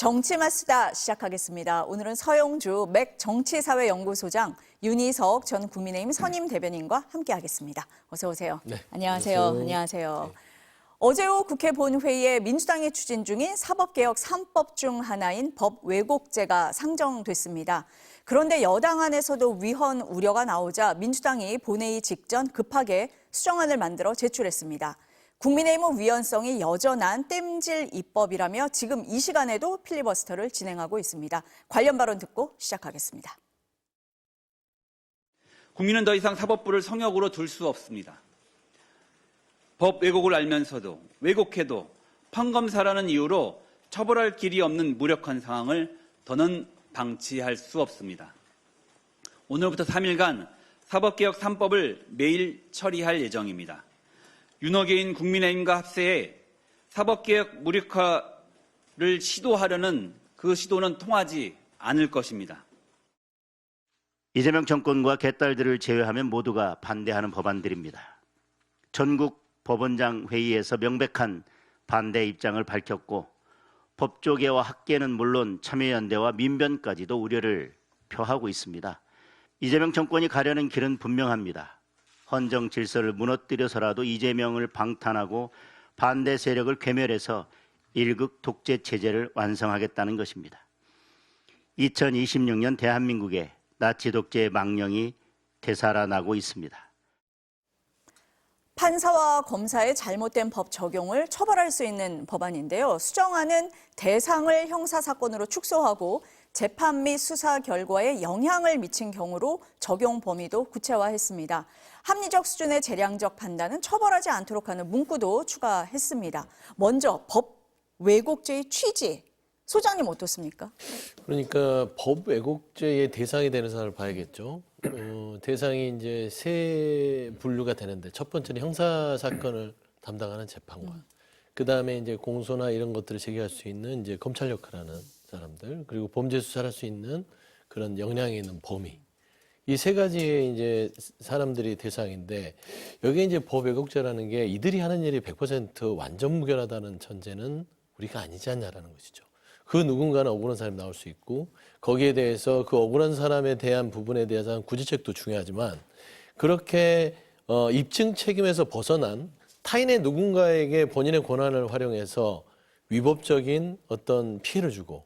정치마수다 시작하겠습니다. 오늘은 서영주 맥 정치사회연구소장, 윤희석 전 국민의힘 선임 대변인과 함께하겠습니다. 어서 오세요. 네. 안녕하세요. 안녕하세요. 네. 어제 오후 국회 본회의에 민주당이 추진 중인 사법개혁 3법 중 하나인 법 왜곡죄가 상정됐습니다. 그런데 여당 안에서도 위헌 우려가 나오자 민주당이 본회의 직전 급하게 수정안을 만들어 제출했습니다. 국민의힘은 위헌성이 여전한 땜질 입법이라며 지금 이 시간에도 필리버스터를 진행하고 있습니다. 관련 발언 듣고 시작하겠습니다. 국민은 더 이상 사법부를 성역으로 둘 수 없습니다. 법 왜곡을 알면서도 왜곡해도 판검사라는 이유로 처벌할 길이 없는 무력한 상황을 더는 방치할 수 없습니다. 오늘부터 3일간 사법개혁 3법을 매일 처리할 예정입니다. 윤호계인 국민의힘과 합세해 사법개혁 무력화를 시도하려는 그 시도는 통하지 않을 것입니다. 이재명 정권과 개딸들을 제외하면 모두가 반대하는 법안들입니다. 전국 법원장 회의에서 명백한 반대 입장을 밝혔고 법조계와 학계는 물론 참여연대와 민변까지도 우려를 표하고 있습니다. 이재명 정권이 가려는 길은 분명합니다. 헌정 질서를 무너뜨려서라도 이재명을 방탄하고 반대 세력을 괴멸해서 일극 독재 체제를 완성하겠다는 것입니다. 2026년 대한민국의 나치 독재의 망령이 되살아나고 있습니다. 판사와 검사의 잘못된 법 적용을 처벌할 수 있는 법안인데요. 수정안은 대상을 형사사건으로 축소하고 재판 및 수사 결과에 영향을 미친 경우로 적용 범위도 구체화했습니다. 합리적 수준의 재량적 판단은 처벌하지 않도록 하는 문구도 추가했습니다. 먼저 법 왜곡죄의 취지, 소장님 어떻습니까? 그러니까 법 왜곡죄의 대상이 되는 사람을 봐야겠죠. 대상이 이제 세 분류가 되는데 첫 번째는 형사 사건을 담당하는 재판관, 그 다음에 이제 공소나 이런 것들을 제기할 수 있는 이제 검찰 역할을 하는 사람들, 그리고 범죄 수사를 할 수 있는 그런 역량이 있는 범위. 이 세 가지의 이제 사람들이 대상인데, 여기에 이제 법 왜곡죄라는 게 이들이 하는 일이 100% 완전 무결하다는 전제는 우리가 아니지 않냐라는 것이죠. 그 누군가는 억울한 사람이 나올 수 있고, 거기에 대해서 그 억울한 사람에 대한 부분에 대해서는 구제책도 중요하지만, 그렇게 입증 책임에서 벗어난 타인의 누군가에게 본인의 권한을 활용해서 위법적인 어떤 피해를 주고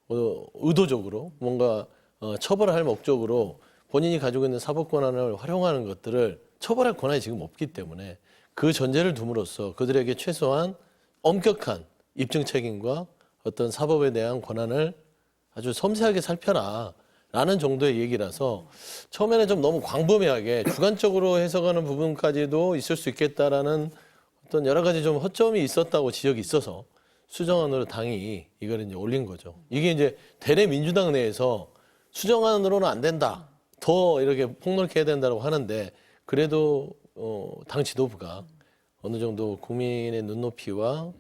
의도적으로 뭔가 처벌할 목적으로 본인이 가지고 있는 사법 권한을 활용하는 것들을 처벌할 권한이 지금 없기 때문에 그 전제를 둠으로써 그들에게 최소한 엄격한 입증 책임과 어떤 사법에 대한 권한을 아주 섬세하게 살펴라 라는 정도의 얘기라서 처음에는 좀 너무 광범위하게 주관적으로 해석하는 부분까지도 있을 수 있겠다라는 어떤 여러 가지 좀 허점이 있었다고 지적이 있어서 수정안으로 당이 이걸 이제 올린 거죠. 이게 이제 대내 민주당 내에서 수정안으로는 안 된다, 더 이렇게 폭넓게 해야 된다고 하는데, 그래도 당 지도부가 어느 정도 국민의 눈높이와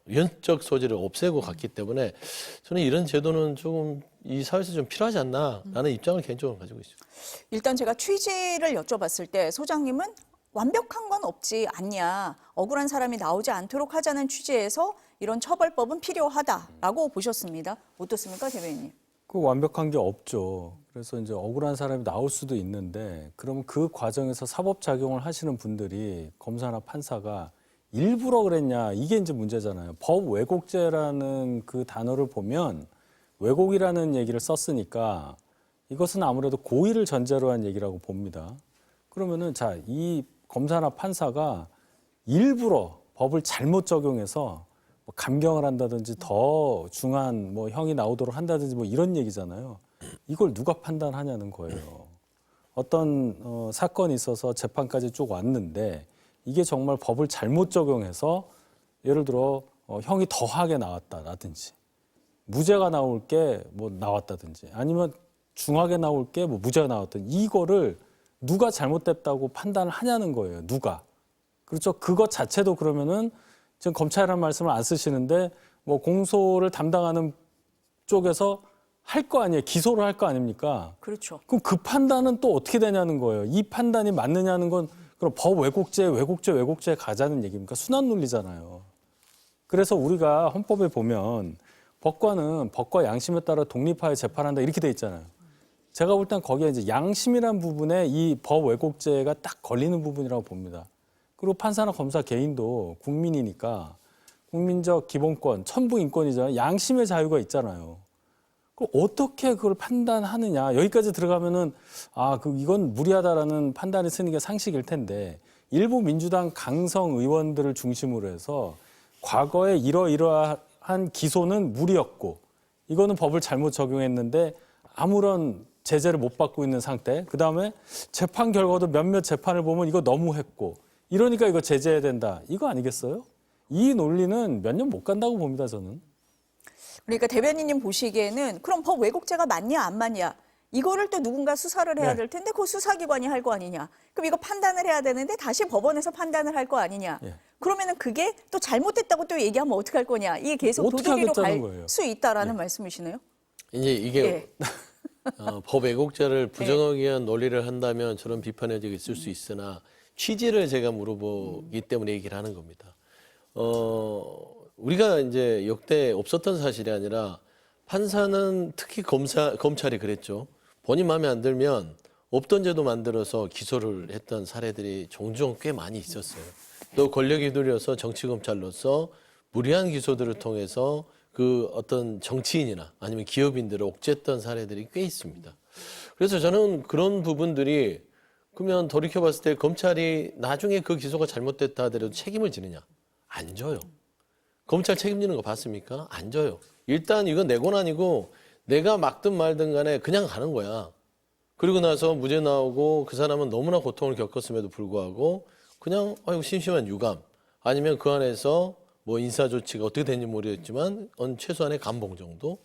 위헌적 소지를 없애고 갔기 때문에 저는 이런 제도는 조금 이 사회에서 좀 필요하지 않나라는 입장을 개인적으로 가지고 있습니다. 일단 제가 취지를 여쭤봤을 때 소장님은 완벽한 건 없지 않냐, 억울한 사람이 나오지 않도록 하자는 취지에서 이런 처벌법은 필요하다라고 보셨습니다. 어떻습니까, 대변인님? 그 완벽한 게 없죠. 그래서 이제 억울한 사람이 나올 수도 있는데, 그러면 그 과정에서 사법 작용을 하시는 분들이 검사나 판사가 일부러 그랬냐, 이게 이제 문제잖아요. 법 왜곡죄라는 그 단어를 보면 왜곡이라는 얘기를 썼으니까 이것은 아무래도 고의를 전제로 한 얘기라고 봅니다. 그러면은 자, 이 검사나 판사가 일부러 법을 잘못 적용해서 뭐 감경을 한다든지 더 중한 뭐 형이 나오도록 한다든지 뭐 이런 얘기잖아요. 이걸 누가 판단하냐는 거예요. 어떤 사건이 있어서 재판까지 쭉 왔는데 이게 정말 법을 잘못 적용해서 예를 들어 형이 더하게 나왔다라든지 무죄가 나올 게 뭐 나왔다든지 아니면 중하게 나올 게 뭐 무죄가 나왔다든지 이거를 누가 잘못됐다고 판단을 하냐는 거예요. 누가. 그렇죠. 그것 자체도 그러면은 지금 검찰이라는 말씀을 안 쓰시는데 뭐 공소를 담당하는 쪽에서 할 거 아니에요. 기소를 할 거 아닙니까? 그렇죠. 그럼 그 판단은 또 어떻게 되냐는 거예요. 이 판단이 맞느냐는 건 그럼 법 왜곡죄에 가자는 얘기입니까? 순환 논리잖아요. 그래서 우리가 헌법에 보면 법관은 법과 양심에 따라 독립하여 재판한다 이렇게 돼 있잖아요. 제가 볼 땐 거기에 이제 양심이란 부분에 이 법 왜곡죄가 딱 걸리는 부분이라고 봅니다. 그리고 판사나 검사 개인도 국민이니까 국민적 기본권, 천부 인권이잖아요. 양심의 자유가 있잖아요. 그럼 어떻게 그걸 판단하느냐. 여기까지 들어가면은 이건 무리하다라는 판단이 쓰는 게 상식일 텐데 일부 민주당 강성 의원들을 중심으로 해서 과거에 이러이러한 기소는 무리였고 이거는 법을 잘못 적용했는데 아무런 제재를 못 받고 있는 상태. 그다음에 재판 결과도 몇몇 재판을 보면 이거 너무했고 이러니까 이거 제재해야 된다. 이거 아니겠어요? 이 논리는 몇 년 못 간다고 봅니다, 저는. 그러니까 대변인님 보시기에는 그럼 법 왜곡죄가 맞냐 안 맞냐 이거를 또 누군가 수사를 해야 네. 될 텐데 그 수사기관이 할 거 아니냐. 그럼 이거 판단을 해야 되는데 다시 법원에서 판단을 할 거 아니냐. 예. 그러면은 그게 또 잘못됐다고 또 얘기하면 어떡할 거냐. 이게 계속 어떻게 도덕으로 갈 하겠다는 거예요? 수 있다라는 말씀이시네요. 이제 이게 예. 법 왜곡죄를 부정하기 위한 논리를 한다면 저런 비판의 여지가 있을 수 있으나 취지를 제가 물어보기 때문에 얘기를 하는 겁니다. 우리가 이제 역대 없었던 사실이 아니라 판사는 특히 검찰이 그랬죠. 본인 마음에 안 들면 없던 제도 만들어서 기소를 했던 사례들이 종종 꽤 많이 있었어요. 또 권력이 휘둘려서 정치검찰로서 무리한 기소들을 통해서 그 어떤 정치인이나 아니면 기업인들을 옥죄했던 사례들이 꽤 있습니다. 그래서 저는 그런 부분들이 그러면 돌이켜봤을 때 검찰이 나중에 그 기소가 잘못됐다 하더라도 책임을 지느냐? 안 져요. 검찰 책임지는 거 봤습니까? 안 져요. 일단 이건 내 건 아니고 내가 막든 말든 간에 그냥 가는 거야. 그리고 나서 무죄 나오고 그 사람은 너무나 고통을 겪었음에도 불구하고 그냥 아이고 심심한 유감 아니면 그 안에서 뭐 인사 조치가 어떻게 됐는지 모르겠지만 최소한의 감봉 정도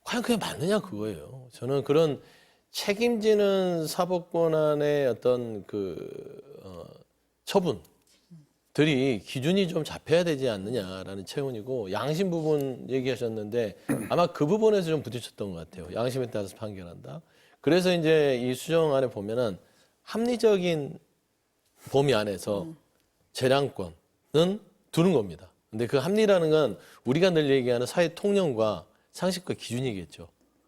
과연 그게 맞느냐 그거예요. 저는 그런 책임지는 사법권한의 어떤 처분들이 기준이 좀 잡혀야 되지 않느냐라는 체온이고 양심 부분 얘기하셨는데 아마 그 부분에서 좀 부딪혔던 것 같아요. 양심에 따라서 판결한다. 그래서 이제 이 수정안에 보면은 합리적인 범위 안에서 재량권은 두는 겁니다. 근데 그 합리라는 건 우리가 늘 얘기하는 사회 통념과 상식과 기준이겠죠.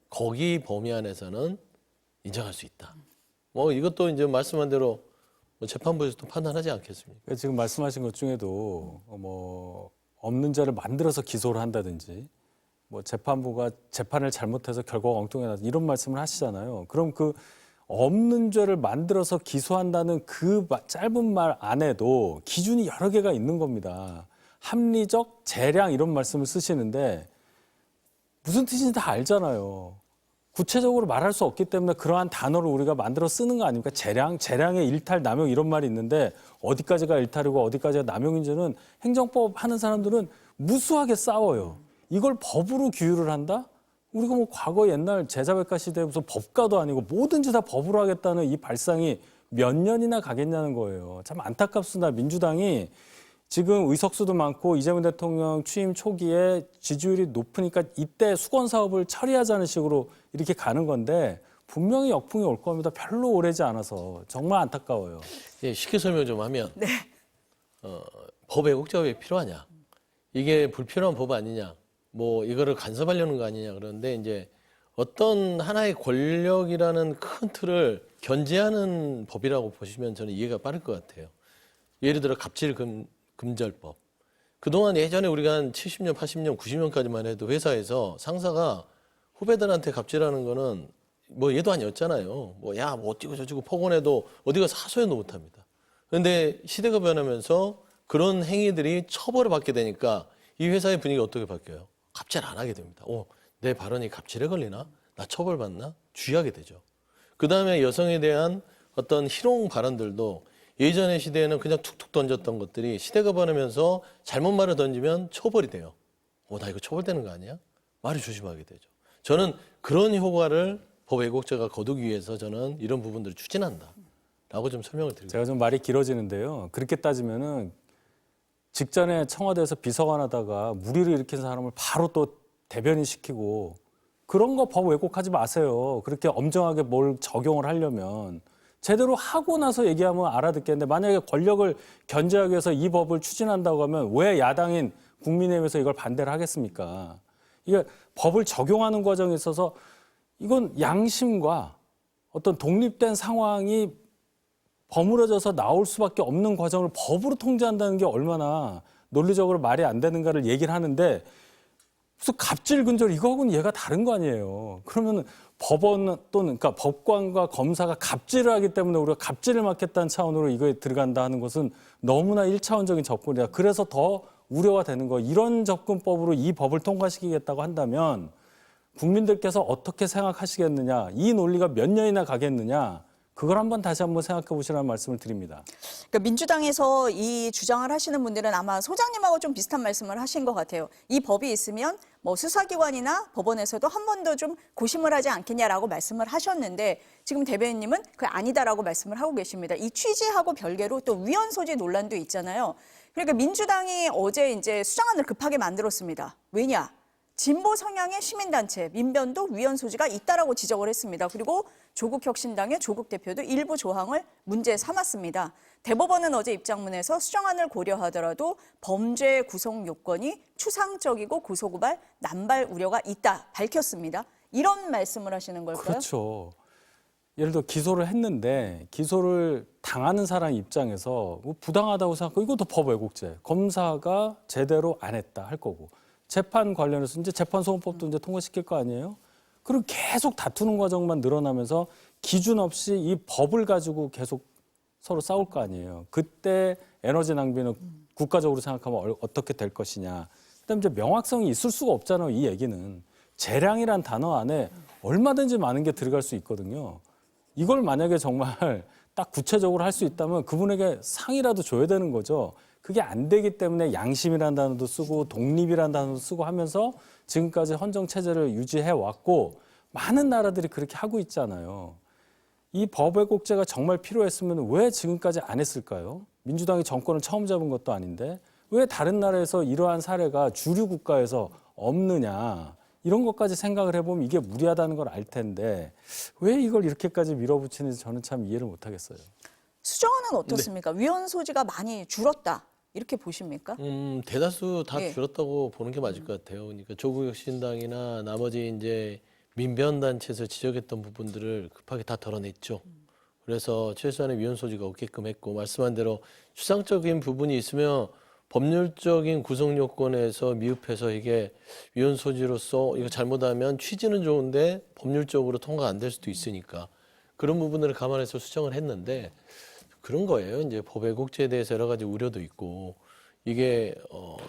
거기 범위 안에서는 인정할 수 있다. 뭐 이것도 이제 말씀한 대로 재판부에서 또 판단하지 않겠습니까? 그러니까 지금 말씀하신 것 중에도 뭐 없는 죄를 만들어서 기소를 한다든지 뭐 재판부가 재판을 잘못해서 결과가 엉뚱해다 이런 말씀을 하시잖아요. 그럼 그 없는 죄를 만들어서 기소한다는 그 짧은 말 안에도 기준이 여러 개가 있는 겁니다. 합리적, 재량 이런 말씀을 쓰시는데 무슨 뜻인지 다 알잖아요. 구체적으로 말할 수 없기 때문에 그러한 단어를 우리가 만들어 쓰는 거 아닙니까? 재량의 일탈, 남용 이런 말이 있는데 어디까지가 일탈이고 어디까지가 남용인지는 행정법 하는 사람들은 무수하게 싸워요. 이걸 법으로 규율을 한다? 우리가 뭐 과거 옛날 제자백과 시대에 무슨 법가도 아니고 뭐든지 다 법으로 하겠다는 이 발상이 몇 년이나 가겠냐는 거예요. 참 안타깝습니다. 민주당이 지금 의석수도 많고 이재명 대통령 취임 초기에 지지율이 높으니까 이때 수건 사업을 처리하자는 식으로 이렇게 가는 건데 분명히 역풍이 올 겁니다. 별로 오래지 않아서 정말 안타까워요. 예, 쉽게 설명 좀 하면 법 왜곡죄가 왜 필요하냐? 이게 불필요한 법 아니냐? 뭐 이거를 간섭하려는 거 아니냐? 그런데 이제 어떤 하나의 권력이라는 큰 틀을 견제하는 법이라고 보시면 저는 이해가 빠를 것 같아요. 예를 들어 갑질금절법. 그동안 예전에 우리가 한 70년, 80년, 90년까지만 해도 회사에서 상사가 후배들한테 갑질하는 거는 뭐 얘도 아니었잖아요. 뭐 어찌고 저찌고 폭언해도 어디 가서 하소연도 못 합니다. 그런데 시대가 변하면서 그런 행위들이 처벌을 받게 되니까 이 회사의 분위기가 어떻게 바뀌어요? 갑질 안 하게 됩니다. 내 발언이 갑질에 걸리나? 나 처벌받나? 주의하게 되죠. 그 다음에 여성에 대한 어떤 희롱 발언들도 예전의 시대에는 그냥 툭툭 던졌던 것들이 시대가 변하면서 잘못 말을 던지면 처벌이 돼요. 나 이거 처벌되는 거 아니야? 말을 조심하게 되죠. 저는 그런 효과를 법 왜곡죄가 거두기 위해서 저는 이런 부분들을 추진한다. 라고 좀 설명을 드립니다. 제가 좀 말이 길어지는데요. 그렇게 따지면은 직전에 청와대에서 비서관 하다가 무리를 일으킨 사람을 바로 또 대변인 시키고 그런 거 법 왜곡하지 마세요. 그렇게 엄정하게 뭘 적용을 하려면 제대로 하고 나서 얘기하면 알아듣겠는데 만약에 권력을 견제하기 위해서 이 법을 추진한다고 하면 왜 야당인 국민의힘에서 이걸 반대를 하겠습니까? 이게 법을 적용하는 과정에 있어서 이건 양심과 어떤 독립된 상황이 버무려져서 나올 수밖에 없는 과정을 법으로 통제한다는 게 얼마나 논리적으로 말이 안 되는가를 얘기를 하는데 무슨 갑질 근절 이거하고는 얘가 다른 거 아니에요. 그러면 법원 또는 그러니까 법관과 검사가 갑질을 하기 때문에 우리가 갑질을 막겠다는 차원으로 이거에 들어간다 하는 것은 너무나 1차원적인 접근이다. 그래서 더 우려가 되는 거. 이런 접근법으로 이 법을 통과시키겠다고 한다면 국민들께서 어떻게 생각하시겠느냐. 이 논리가 몇 년이나 가겠느냐. 그걸 다시 한번 생각해 보시라는 말씀을 드립니다. 그러니까 민주당에서 이 주장을 하시는 분들은 아마 소장님하고 좀 비슷한 말씀을 하신 것 같아요. 이 법이 있으면 뭐 수사기관이나 법원에서도 한 번 더 좀 고심을 하지 않겠냐라고 말씀을 하셨는데 지금 대변인님은 그게 아니다라고 말씀을 하고 계십니다. 이 취지하고 별개로 또 위헌 소지 논란도 있잖아요. 그러니까 민주당이 어제 이제 수정안을 급하게 만들었습니다. 왜냐? 진보 성향의 시민단체 민변도 위헌 소지가 있다라고 지적을 했습니다. 그리고 조국혁신당의 조국 대표도 일부 조항을 문제 삼았습니다. 대법원은 어제 입장문에서 수정안을 고려하더라도 범죄 구성 요건이 추상적이고 고소고발, 남발 우려가 있다 밝혔습니다. 이런 말씀을 하시는 걸까요? 그렇죠. 예를 들어 기소를 했는데 기소를 당하는 사람 입장에서 부당하다고 생각하고 이것도 법 왜곡죄. 검사가 제대로 안 했다 할 거고. 재판 관련해서 이제 재판소송법도 이제 통과시킬 거 아니에요? 그리고 계속 다투는 과정만 늘어나면서 기준 없이 이 법을 가지고 계속 서로 싸울 거 아니에요. 그때 에너지 낭비는 국가적으로 생각하면 어떻게 될 것이냐. 그다음에 이제 명확성이 있을 수가 없잖아요. 이 얘기는. 재량이란 단어 안에 얼마든지 많은 게 들어갈 수 있거든요. 이걸 만약에 정말 딱 구체적으로 할 수 있다면 그분에게 상이라도 줘야 되는 거죠. 그게 안 되기 때문에 양심이라는 단어도 쓰고 독립이라는 단어도 쓰고 하면서 지금까지 헌정체제를 유지해 왔고 많은 나라들이 그렇게 하고 있잖아요. 이 법 왜곡죄가 정말 필요했으면 왜 지금까지 안 했을까요? 민주당이 정권을 처음 잡은 것도 아닌데 왜 다른 나라에서 이러한 사례가 주류 국가에서 없느냐. 이런 것까지 생각을 해보면 이게 무리하다는 걸 알 텐데 왜 이걸 이렇게까지 밀어붙이는지 저는 참 이해를 못하겠어요. 수정안은 어떻습니까? 위헌 소지가 많이 줄었다. 이렇게 보십니까? 대다수 다 예. 줄었다고 보는 게 맞을 것 같아요. 그러니까 조국혁신당이나 나머지 이제 민변단체에서 지적했던 부분들을 급하게 다 덜어냈죠. 그래서 최소한의 위헌 소지가 없게끔 했고 말씀한 대로 추상적인 부분이 있으면 법률적인 구성 요건에서 미흡해서 이게 위헌 소지로서 이거 잘못하면 취지는 좋은데 법률적으로 통과 안 될 수도 있으니까 그런 부분들을 감안해서 수정을 했는데 그런 거예요. 이제 법 왜곡죄에 대해서 여러 가지 우려도 있고 이게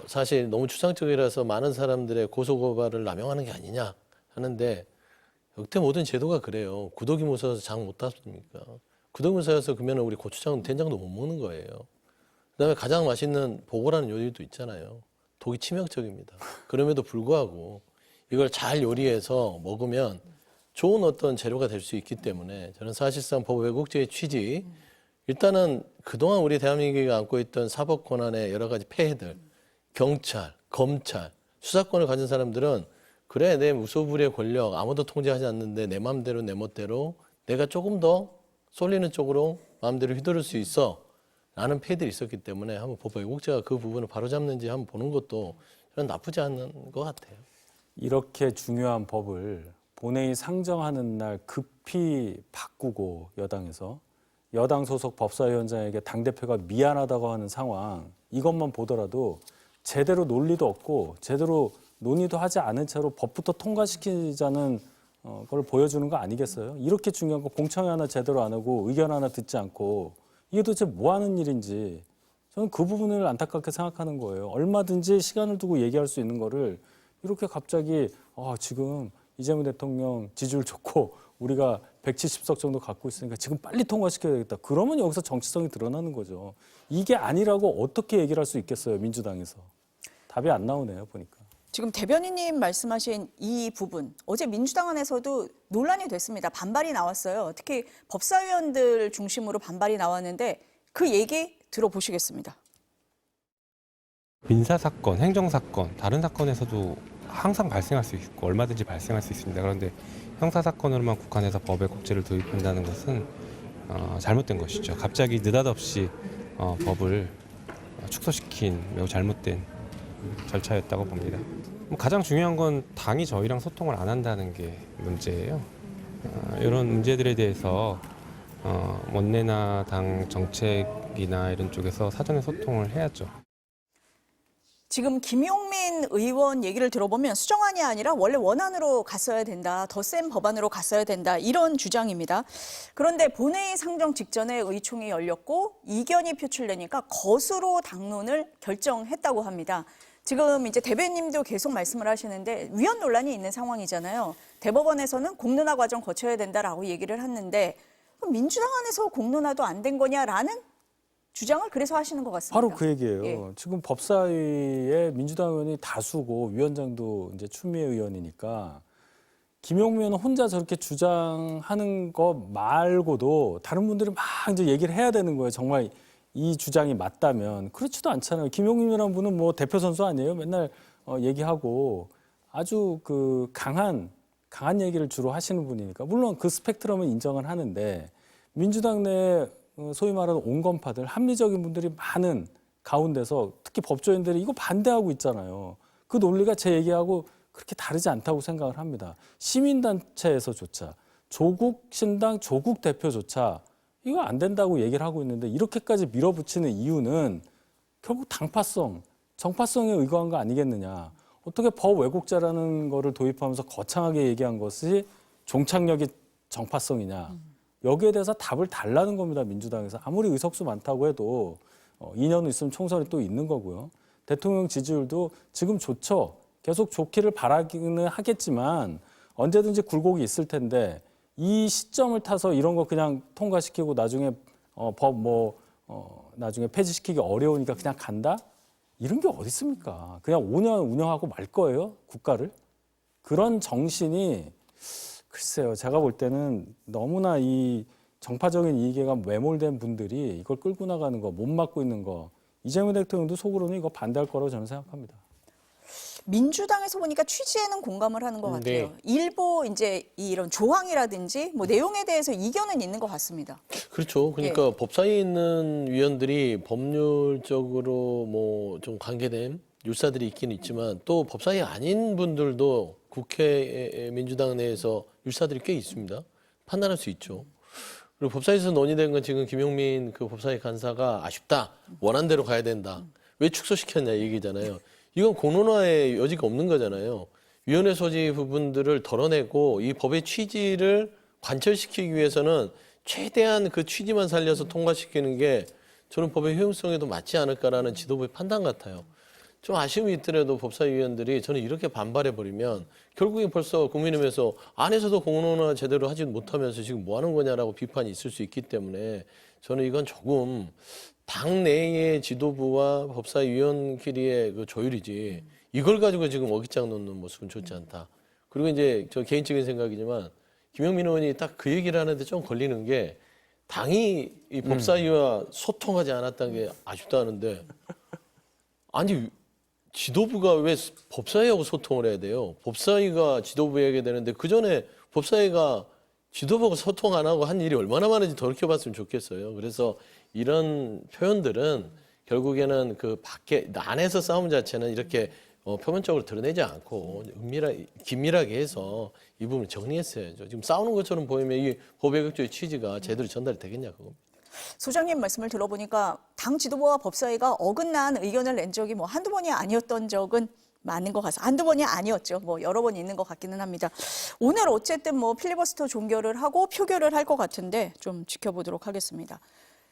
사실 너무 추상적이라서 많은 사람들의 고소고발을 남용하는 게 아니냐 하는데 역대 모든 제도가 그래요. 구더기 무서워서 장 못 땄습니까? 구더기 무서워서 그러면 우리 고추장, 된장도 못 먹는 거예요. 그다음에 가장 맛있는 보고라는 요리도 있잖아요. 독이 치명적입니다. 그럼에도 불구하고 이걸 잘 요리해서 먹으면 좋은 어떤 재료가 될 수 있기 때문에 저는 사실상 법 왜곡죄의 취지 일단은 그동안 우리 대한민국이 안고 있던 사법 권한의 여러 가지 폐해들, 경찰, 검찰, 수사권을 가진 사람들은 그래 내 무소불위의 권력 아무도 통제하지 않는데 내 마음대로 내 멋대로 내가 조금 더 쏠리는 쪽으로 마음대로 휘두를 수 있어 라는 폐해들이 있었기 때문에 한번 법 왜곡죄가 그 부분을 바로잡는지 한번 보는 것도 저는 나쁘지 않은 것 같아요. 이렇게 중요한 법을 본회의 상정하는 날 급히 바꾸고 여당에서 여당 소속 법사위원장에게 당대표가 미안하다고 하는 상황 이것만 보더라도 제대로 논리도 없고 제대로 논의도 하지 않은 채로 법부터 통과시키자는 걸 보여주는 거 아니겠어요? 이렇게 중요한 거 공청회 하나 제대로 안 하고 의견 하나 듣지 않고 이게 도대체 뭐 하는 일인지 저는 그 부분을 안타깝게 생각하는 거예요. 얼마든지 시간을 두고 얘기할 수 있는 거를 이렇게 갑자기 지금 이재명 대통령 지지율 좋고 우리가 170석 정도 갖고 있으니까 지금 빨리 통과시켜야겠다. 그러면 여기서 정치성이 드러나는 거죠. 이게 아니라고 어떻게 얘기를 할 수 있겠어요, 민주당에서. 답이 안 나오네요, 보니까. 지금 대변인님 말씀하신 이 부분 어제 민주당 안에서도 논란이 됐습니다. 반발이 나왔어요. 특히 법사위원들 중심으로 반발이 나왔는데 그 얘기 들어보시겠습니다. 민사사건, 행정사건, 다른 사건에서도 항상 발생할 수 있고 얼마든지 발생할 수 있습니다. 그런데 형사사건으로만 국한해서 법 왜곡죄를 도입한다는 것은 잘못된 것이죠. 갑자기 느닷없이 법을 축소시킨 매우 잘못된 절차였다고 봅니다. 가장 중요한 건 당이 저희랑 소통을 안 한다는 게 문제예요. 이런 문제들에 대해서 원내나 당 정책이나 이런 쪽에서 사전에 소통을 해야죠. 지금 김용민 의원 얘기를 들어보면 수정안이 아니라 원래 원안으로 갔어야 된다, 더 센 법안으로 갔어야 된다, 이런 주장입니다. 그런데 본회의 상정 직전에 의총이 열렸고 이견이 표출되니까 거수로 당론을 결정했다고 합니다. 지금 이제 대변인님도 계속 말씀을 하시는데 위헌 논란이 있는 상황이잖아요. 대법원에서는 공론화 과정 거쳐야 된다라고 얘기를 했는데 그럼 민주당 안에서 공론화도 안 된 거냐라는 주장을 그래서 하시는 것 같습니다. 바로 그 얘기예요. 예. 지금 법사위에 민주당 의원이 다수고 위원장도 이제 추미애 의원이니까 김용민 의원은 혼자 저렇게 주장하는 거 말고도 다른 분들이 막 이제 얘기를 해야 되는 거예요. 정말 이 주장이 맞다면. 그렇지도 않잖아요. 김용민이라는 분은 뭐 대표 선수 아니에요. 맨날 얘기하고 아주 그 강한 얘기를 주로 하시는 분이니까. 물론 그 스펙트럼은 인정을 하는데 민주당 내 소위 말하는 온건파들, 합리적인 분들이 많은 가운데서 특히 법조인들이 이거 반대하고 있잖아요. 그 논리가 제 얘기하고 그렇게 다르지 않다고 생각을 합니다. 시민단체에서조차 조국 신당 조국 대표조차 이거 안 된다고 얘기를 하고 있는데 이렇게까지 밀어붙이는 이유는 결국 당파성, 정파성에 의거한 거 아니겠느냐. 어떻게 법 왜곡죄라는 거를 도입하면서 거창하게 얘기한 것이 종착역의 정파성이냐. 여기에 대해서 답을 달라는 겁니다. 민주당에서. 아무리 의석수 많다고 해도 2년 후 있으면 총선이 또 있는 거고요. 대통령 지지율도 지금 좋죠. 계속 좋기를 바라기는 하겠지만 언제든지 굴곡이 있을 텐데 이 시점을 타서 이런 거 그냥 통과시키고 나중에 나중에 폐지시키기 어려우니까 그냥 간다? 이런 게 어디 있습니까? 그냥 5년 운영하고 말 거예요? 국가를? 그런 정신이 글쎄요. 제가 볼 때는 너무나 이 정파적인 이익에가 매몰된 분들이 이걸 끌고 나가는 거, 못 막고 있는 거. 이재명 대통령도 속으로는 이거 반대할 거라고 저는 생각합니다. 민주당에서 보니까 취지에는 공감을 하는 것 같아요. 네. 일부 이제 이런 조항이라든지 뭐 내용에 대해서 이견은 있는 것 같습니다. 그렇죠. 그러니까 법사위에 있는 위원들이 법률적으로 뭐 좀 관계된 율사들이 있긴 있지만 또 법사위 아닌 분들도 국회 민주당 내에서 율사들이 꽤 있습니다. 판단할 수 있죠. 그리고 법사위에서 논의된 건 지금 김용민 그 법사위 간사가 아쉽다. 원한 대로 가야 된다. 왜 축소시켰냐 이 얘기잖아요. 이건 공론화의 여지가 없는 거잖아요. 위원회 소지 부분들을 덜어내고 이 법의 취지를 관철시키기 위해서는 최대한 그 취지만 살려서 통과시키는 게 저는 법의 효용성에도 맞지 않을까라는 지도부의 판단 같아요. 좀 아쉬움이 있더라도 법사위원들이 저는 이렇게 반발해버리면 결국에 벌써 국민의힘에서 안에서도 공론화 제대로 하지 못하면서 지금 뭐 하는 거냐라고 비판이 있을 수 있기 때문에 저는 이건 조금 당 내의 지도부와 법사위원끼리의 그 조율이지 이걸 가지고 지금 어깃장 놓는 모습은 좋지 않다. 그리고 이제 저 개인적인 생각이지만 김용민 의원이 딱 그 얘기를 하는데 좀 걸리는 게 당이 이 법사위와 소통하지 않았다는 게 아쉽다는데 아니 지도부가 왜 법사위하고 소통을 해야 돼요? 법사위가 지도부에게 되는데 그 전에 법사위가 지도부하고 소통 안 하고 한 일이 얼마나 많은지 돌이켜봤으면 좋겠어요. 그래서 이런 표현들은 결국에는 그 밖에 안에서 싸움 자체는 이렇게 표면적으로 드러내지 않고 긴밀하게 해서 이 부분을 정리했어야죠. 지금 싸우는 것처럼 보이면 이 법외국조의 취지가 제대로 전달이 되겠냐 그겁니다. 소장님 말씀을 들어보니까 당 지도부와 법사위가 어긋난 의견을 낸 적이 뭐 한두 번이 아니었던 적은 많은 것 같아요. 한두 번이 아니었죠. 뭐 여러 번 있는 것 같기는 합니다. 오늘 어쨌든 뭐 필리버스터 종결을 하고 표결을 할 것 같은데 좀 지켜보도록 하겠습니다.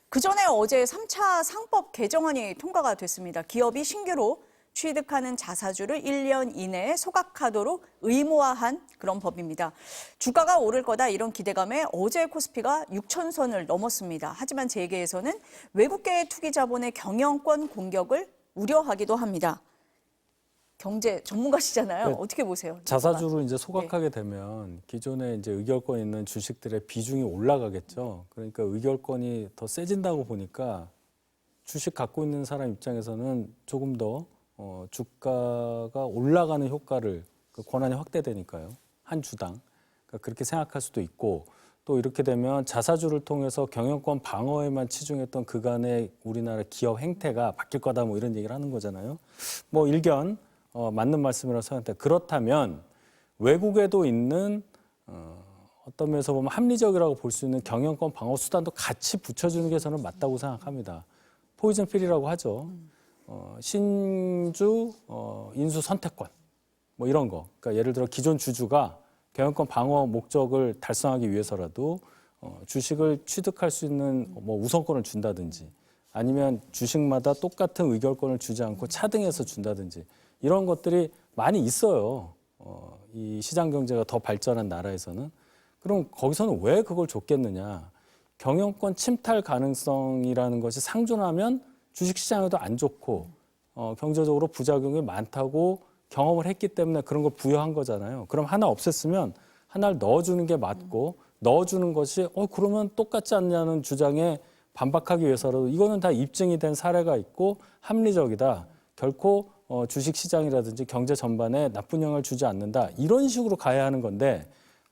그 전에 어제 3차 상법 개정안이 통과가 됐습니다. 기업이 신규로 취득하는 자사주를 1년 이내에 소각하도록 의무화한 그런 법입니다. 주가가 오를 거다 이런 기대감에 어제 코스피가 6,000선을 넘었습니다. 하지만 재계에서는 외국계 투기 자본의 경영권 공격을 우려하기도 합니다. 경제 전문가시잖아요. 네. 어떻게 보세요? 자사주를 이제 소각하게 되면 기존에 이제 의결권 있는 주식들의 비중이 올라가겠죠. 그러니까 의결권이 더 세진다고 보니까 주식 갖고 있는 사람 입장에서는 조금 더 주가가 올라가는 효과를 그 권한이 확대되니까요. 한 주당. 그러니까 그렇게 생각할 수도 있고 또 이렇게 되면 자사주를 통해서 경영권 방어에만 치중했던 그간의 우리나라 기업 행태가 바뀔 거다 뭐 이런 얘기를 하는 거잖아요. 뭐 일견 맞는 말씀이라고 생각합니다. 그렇다면 외국에도 있는 어떤 면에서 보면 합리적이라고 볼 수 있는 경영권 방어 수단도 같이 붙여주는 게 저는 맞다고 생각합니다. 포이즌 필이라고 하죠. 신주 인수 선택권 뭐 이런 거. 그러니까 예를 들어 기존 주주가 경영권 방어 목적을 달성하기 위해서라도 주식을 취득할 수 있는 뭐 우선권을 준다든지 아니면 주식마다 똑같은 의결권을 주지 않고 차등해서 준다든지 이런 것들이 많이 있어요. 이 시장 경제가 더 발전한 나라에서는. 그럼 거기서는 왜 그걸 줬겠느냐. 경영권 침탈 가능성이라는 것이 상존하면 주식시장에도 안 좋고 경제적으로 부작용이 많다고 경험을 했기 때문에 그런 걸 부여한 거잖아요. 그럼 하나 없앴으면 하나를 넣어주는 게 맞고 넣어주는 것이 그러면 똑같지 않냐는 주장에 반박하기 위해서라도 이거는 다 입증이 된 사례가 있고 합리적이다. 결코 주식시장이라든지 경제 전반에 나쁜 영향을 주지 않는다. 이런 식으로 가야 하는 건데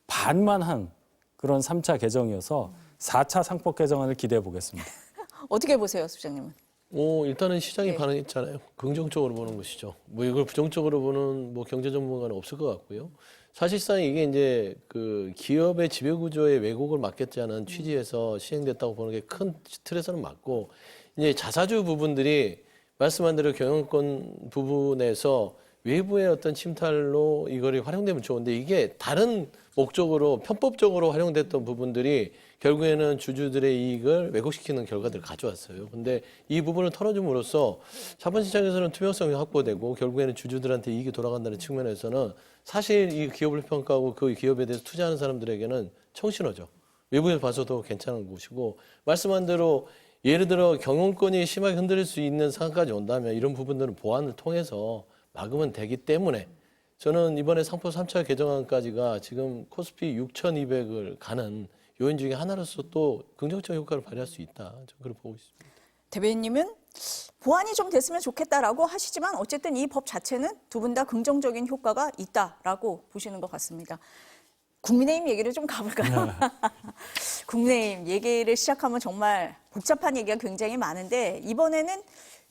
반만한 그런 3차 개정이어서 4차 상법 개정안을 기대해 보겠습니다. 어떻게 보세요, 수장님은? 일단은 시장이 네. 반응했잖아요. 긍정적으로 보는 것이죠. 뭐 이걸 부정적으로 보는 뭐 경제 전문가는 없을 것 같고요. 사실상 이게 이제 그 기업의 지배 구조의 왜곡을 막겠다는 취지에서 시행됐다고 보는 게 큰 틀에서는 맞고 이제 자사주 부분들이 말씀한 대로 경영권 부분에서 외부의 어떤 침탈로 이거를 활용되면 좋은데 이게 다른 목적으로 편법적으로 활용됐던 부분들이 결국에는 주주들의 이익을 왜곡시키는 결과들을 가져왔어요. 근데 이 부분을 털어줌으로써 자본시장에서는 투명성이 확보되고 결국에는 주주들한테 이익이 돌아간다는 측면에서는 사실 이 기업을 평가하고 그 기업에 대해서 투자하는 사람들에게는 청신호죠. 외부에 봐서도 괜찮은 곳이고 말씀한 대로 예를 들어 경영권이 심하게 흔들릴 수 있는 상황까지 온다면 이런 부분들은 보완을 통해서 막으면 되기 때문에 저는 이번에 상법 3차 개정안까지가 지금 코스피 6,200을 가는 요인 중에 하나로서 또 긍정적 효과를 발휘할 수 있다. 저는 그렇게 보고 있습니다. 대변인님은 보완이 좀 됐으면 좋겠다라고 하시지만 어쨌든 이 법 자체는 두 분 다 긍정적인 효과가 있다라고 보시는 것 같습니다. 국민의힘 얘기를 좀 가볼까요? 국민의힘 얘기를 시작하면 정말 복잡한 얘기가 굉장히 많은데 이번에는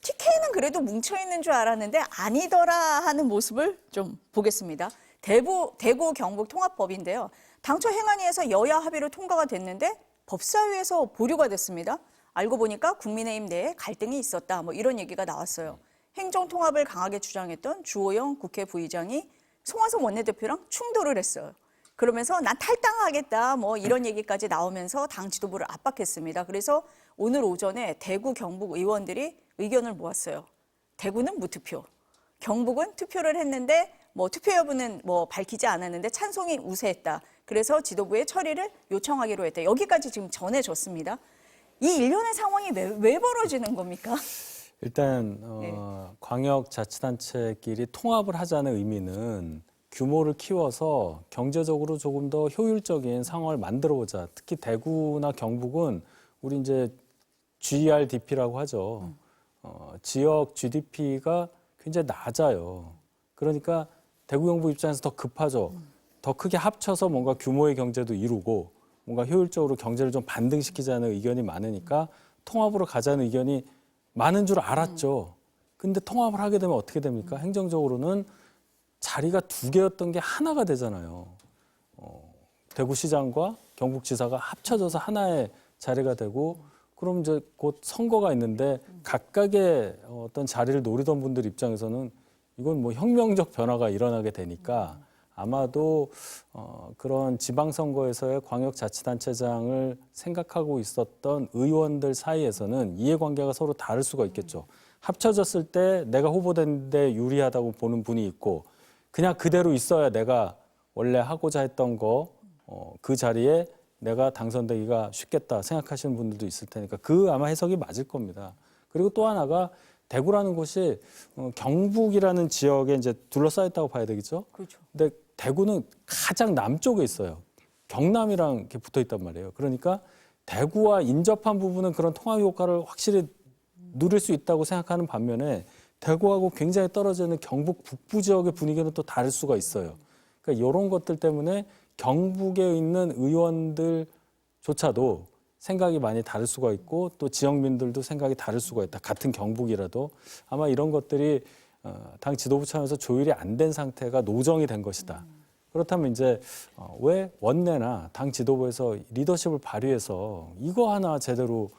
TK는 그래도 뭉쳐있는 줄 알았는데 아니더라 하는 모습을 좀 보겠습니다. 대구 경북 통합법인데요. 당초 행안위에서 여야 합의로 통과가 됐는데 법사위에서 보류가 됐습니다. 알고 보니까 국민의힘 내에 갈등이 있었다. 뭐 이런 얘기가 나왔어요. 행정통합을 강하게 주장했던 주호영 국회 부의장이 송환석 원내대표랑 충돌을 했어요. 그러면서 난 탈당하겠다 뭐 이런 얘기까지 나오면서 당 지도부를 압박했습니다. 그래서 오늘 오전에 대구 경북 의원들이 의견을 모았어요. 대구는 무투표, 경북은 투표를 했는데 뭐 투표 여부는 뭐 밝히지 않았는데 찬송이 우세했다. 그래서 지도부에 처리를 요청하기로 했다. 여기까지 지금 전해졌습니다. 이 일련의 상황이 왜 벌어지는 겁니까? 일단 네. 광역자치단체끼리 통합을 하자는 의미는 규모를 키워서 경제적으로 조금 더 효율적인 상황을 만들어보자. 특히 대구나 경북은 우리 이제 GRDP라고 하죠. 지역 GDP가 굉장히 낮아요. 그러니까 대구 경북 입장에서 더 급하죠. 더 크게 합쳐서 뭔가 규모의 경제도 이루고 뭔가 효율적으로 경제를 좀 반등시키자는 의견이 많으니까 통합으로 가자는 의견이 많은 줄 알았죠. 근데 통합을 하게 되면 어떻게 됩니까? 행정적으로는 자리가 두 개였던 게 하나가 되잖아요. 대구시장과 경북지사가 합쳐져서 하나의 자리가 되고 그럼 이제 곧 선거가 있는데 각각의 어떤 자리를 노리던 분들 입장에서는 이건 뭐 혁명적 변화가 일어나게 되니까 아마도 그런 지방선거에서의 광역자치단체장을 생각하고 있었던 의원들 사이에서는 이해관계가 서로 다를 수가 있겠죠. 합쳐졌을 때 내가 후보된데 유리하다고 보는 분이 있고 그냥 그대로 있어야 내가 원래 하고자 했던 거 그 자리에 내가 당선되기가 쉽겠다 생각하시는 분들도 있을 테니까 그 아마 해석이 맞을 겁니다. 그리고 또 하나가 대구라는 곳이 경북이라는 지역에 이제 둘러싸였다고 봐야 되겠죠. 그렇죠. 근데 대구는 가장 남쪽에 있어요. 경남이랑 이렇게 붙어 있단 말이에요. 그러니까 대구와 인접한 부분은 그런 통합 효과를 확실히 누릴 수 있다고 생각하는 반면에 대구하고 굉장히 떨어져 있는 경북 북부 지역의 분위기는 또 다를 수가 있어요. 그러니까 이런 것들 때문에 경북에 있는 의원들조차도 생각이 많이 다를 수가 있고 또 지역민들도 생각이 다를 수가 있다. 같은 경북이라도 아마 이런 것들이 당 지도부 차원에서 조율이 안 된 상태가 노정이 된 것이다. 그렇다면 이제 왜 원내나 당 지도부에서 리더십을 발휘해서 이거 하나 제대로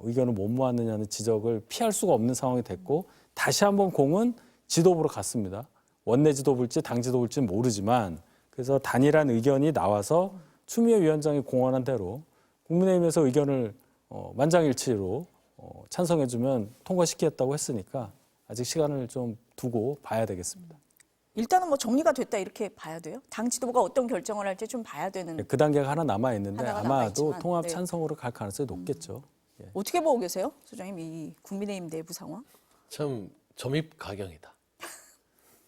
의견을 못 모았느냐는 지적을 피할 수가 없는 상황이 됐고 다시 한번 공은 지도부로 갔습니다. 원내 지도부일지 당 지도부일지는 모르지만 그래서 단일한 의견이 나와서 추미애 위원장이 공언한 대로 국민의힘에서 의견을 만장일치로 찬성해주면 통과시키겠다고 했으니까 아직 시간을 좀 두고 봐야 되겠습니다. 일단은 뭐 정리가 됐다 이렇게 봐야 돼요. 당 지도부가 어떤 결정을 할지 좀 봐야 되는. 그 단계가 하나 남아 있는데 하나가 아마도 남아있지만, 통합 네. 찬성으로 갈 가능성이 높겠죠. 예. 어떻게 보고 계세요, 소장님? 이 국민의힘 내부 상황? 참 점입 가경이다.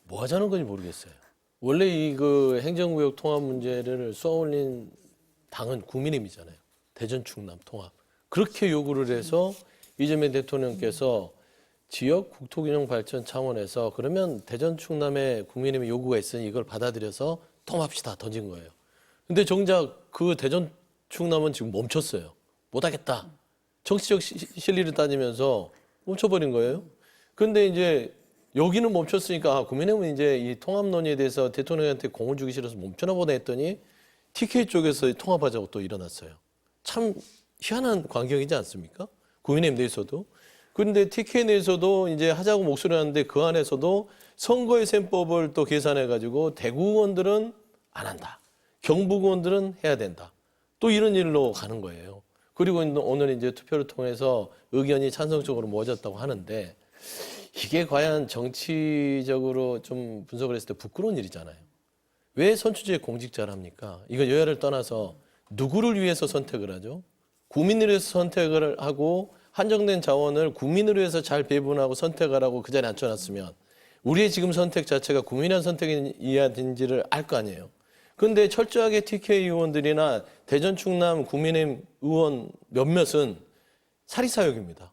뭐 하자는 건지 모르겠어요. 원래 이 그 행정구역 통합 문제를 쏘아올린 당은 국민의힘이잖아요. 대전 충남 통합. 그렇게 요구를 해서 이재명 대통령께서 지역 국토균형 발전 차원에서 그러면 대전 충남에 국민의힘의 요구가 있으니 이걸 받아들여서 통합시다 던진 거예요. 근데 정작 그 대전 충남은 지금 멈췄어요. 못하겠다. 정치적 실리를 따지면서 멈춰버린 거예요. 근데 이제 여기는 멈췄으니까 국민의힘은 이제 이 통합 논의에 대해서 대통령한테 공을 주기 싫어서 멈춰나 보다 했더니 TK 쪽에서 통합하자고 또 일어났어요. 참 희한한 광경이지 않습니까? 국민의힘 내에서도. 그런데 TK 내에서도 이제 하자고 목소리를 하는데 그 안에서도 선거의 셈법을 또 계산해가지고 대구 의원들은 안 한다. 경북 의원들은 해야 된다. 또 이런 일로 가는 거예요. 그리고 오늘 이제 투표를 통해서 의견이 찬성적으로 모아졌다고 하는데 이게 과연 정치적으로 좀 분석을 했을 때 부끄러운 일이잖아요. 왜 선출직 공직자를 합니까? 이거 여야를 떠나서 누구를 위해서 선택을 하죠? 국민을 위해서 선택을 하고 한정된 자원을 국민을 위해서 잘 배분하고 선택하라고 그 자리에 앉혀놨으면 우리의 지금 선택 자체가 국민의 선택이야된지를 알 거 아니에요. 그런데 철저하게 TK 의원들이나 대전 충남 국민의힘 의원 몇몇은 사리사욕입니다.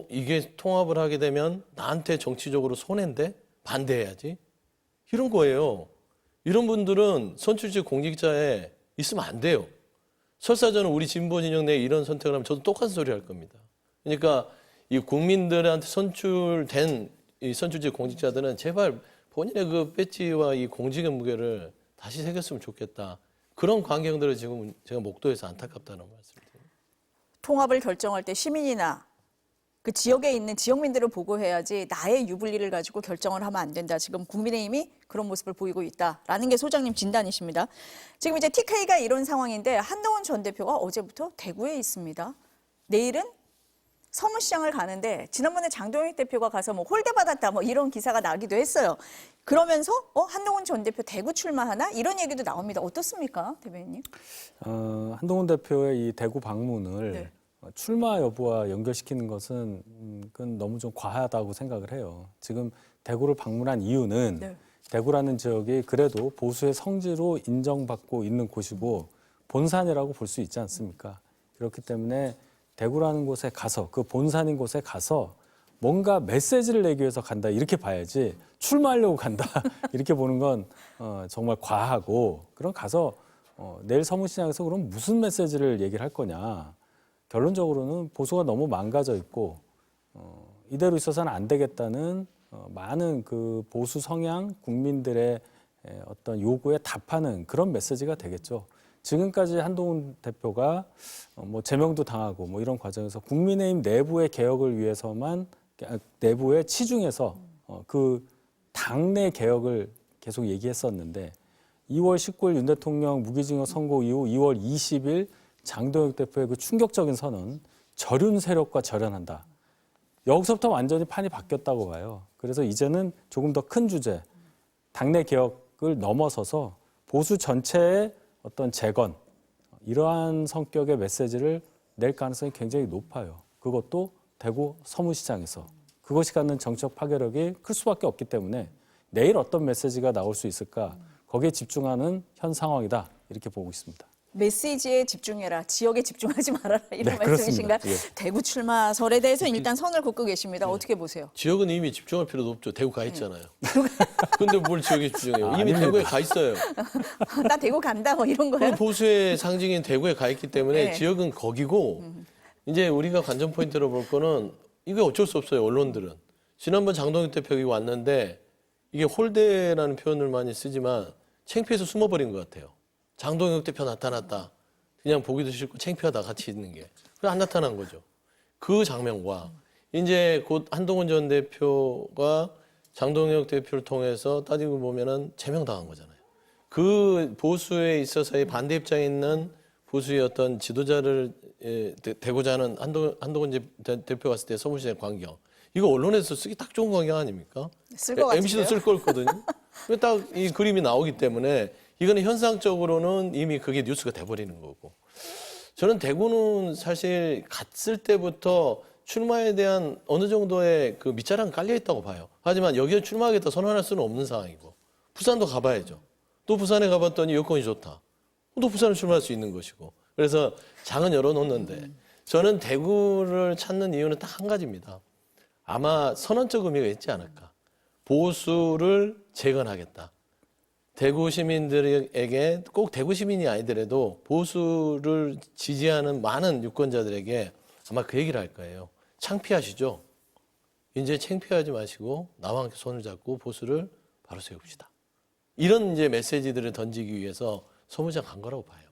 이게 통합을 하게 되면 나한테 정치적으로 손해인데 반대해야지. 이런 거예요. 이런 분들은 선출직 공직자에 있으면 안 돼요. 설사 저는 우리 진보 진영 내에 이런 선택을 하면 저도 똑같은 소리 할 겁니다. 그러니까 이 국민들한테 선출된 이 선출직 공직자들은 제발 본인의 그 배지와 이 공직의 무게를 다시 새겼으면 좋겠다. 그런 광경들을 지금 제가 목도해서 안타깝다는 말씀드립니다. 통합을 결정할 때 시민이나 그 지역에 있는 지역민들을 보고해야지 나의 유불리를 가지고 결정을 하면 안 된다. 지금 국민의힘이 그런 모습을 보이고 있다라는 게 소장님 진단이십니다. 지금 이제 TK가 이런 상황인데 한동훈 전 대표가 어제부터 대구에 있습니다. 내일은 서문시장을 가는데 지난번에 장동혁 대표가 가서 뭐 홀대받았다 뭐 이런 기사가 나기도 했어요. 그러면서 한동훈 전 대표 대구 출마하나 이런 얘기도 나옵니다. 어떻습니까, 대변인님? 한동훈 대표의 이 대구 방문을 네. 출마 여부와 연결시키는 것은 그건 너무 좀 과하다고 생각을 해요. 지금 대구를 방문한 이유는 네. 대구라는 지역이 그래도 보수의 성지로 인정받고 있는 곳이고 본산이라고 볼 수 있지 않습니까? 그렇기 때문에 대구라는 곳에 가서 그 본산인 곳에 가서 뭔가 메시지를 내기 위해서 간다 이렇게 봐야지 출마하려고 간다 이렇게 보는 건 정말 과하고 그럼 가서 내일 서문시장에서 그럼 무슨 메시지를 얘기를 할 거냐. 결론적으로는 보수가 너무 망가져 있고 이대로 있어서는 안 되겠다는 많은 그 보수 성향 국민들의 어떤 요구에 답하는 그런 메시지가 되겠죠. 지금까지 한동훈 대표가 뭐 제명도 당하고 뭐 이런 과정에서 국민의힘 내부의 개혁을 위해서만 내부에 치중해서 그 당내 개혁을 계속 얘기했었는데 2월 19일 윤 대통령 무기징역 선고 이후 2월 20일 장동혁 대표의 그 충격적인 선언, 절윤 세력과 절연한다. 여기서부터 완전히 판이 바뀌었다고 봐요. 그래서 이제는 조금 더 큰 주제, 당내 개혁을 넘어서서 보수 전체의 어떤 재건, 이러한 성격의 메시지를 낼 가능성이 굉장히 높아요. 그것도 대구 서문시장에서. 그것이 갖는 정치적 파괴력이 클 수밖에 없기 때문에 내일 어떤 메시지가 나올 수 있을까, 거기에 집중하는 현 상황이다. 이렇게 보고 있습니다. 메시지에 집중해라, 지역에 집중하지 말아라 이런 네, 말씀이신가요? 그렇습니다. 예. 대구 출마설에 대해서는 일단 선을 긋고 계십니다. 어떻게 보세요? 지역은 이미 집중할 필요도 없죠. 대구 가 있잖아요. 근데 뭘 지역에 집중해요? 이미 아닙니다. 대구에 가 있어요. 나 대구 간다 뭐 이런 그 거예요? 보수의 상징인 대구에 가 있기 때문에 네. 지역은 거기고 이제 우리가 관전 포인트로 볼 거는 이게 어쩔 수 없어요. 언론들은. 지난번 장동혁 대표 여기 왔는데 이게 홀대라는 표현을 많이 쓰지만 창피해서 숨어버린 것 같아요. 장동혁 대표 나타났다. 그냥 보기도 싫고 창피하다 같이 있는 게. 그래 안 나타난 거죠. 그 장면과 이제 곧 한동훈 전 대표가 장동혁 대표를 통해서 따지고 보면은 제명당한 거잖아요. 그 보수에 있어서의 반대 입장에 있는 보수의 어떤 지도자를 되고자 하는 한동훈 대표 갔을 때 서울시장 광경. 이거 언론에서 쓰기 딱 좋은 광경 아닙니까? 쓸것 MC도 쓸 거거든요. 딱 이 그림이 나오기 때문에 이거는 현상적으로는 이미 그게 뉴스가 돼버리는 거고. 저는 대구는 사실 갔을 때부터 출마에 대한 어느 정도의 그 밑자락은 깔려 있다고 봐요. 하지만 여기에 출마하겠다 선언할 수는 없는 상황이고. 부산도 가봐야죠. 또 부산에 가봤더니 여건이 좋다. 또 부산을 출마할 수 있는 것이고. 그래서 장은 열어놓는데 저는 대구를 찾는 이유는 딱 한 가지입니다. 아마 선언적 의미가 있지 않을까. 보수를 재건하겠다. 대구 시민들에게 꼭 대구 시민이 아니더라도 보수를 지지하는 많은 유권자들에게 아마 그 얘기를 할 거예요. 창피하시죠? 이제 창피하지 마시고 나와 함께 손을 잡고 보수를 바로 세웁시다. 이런 이제 메시지들을 던지기 위해서 소무장 간 거라고 봐요.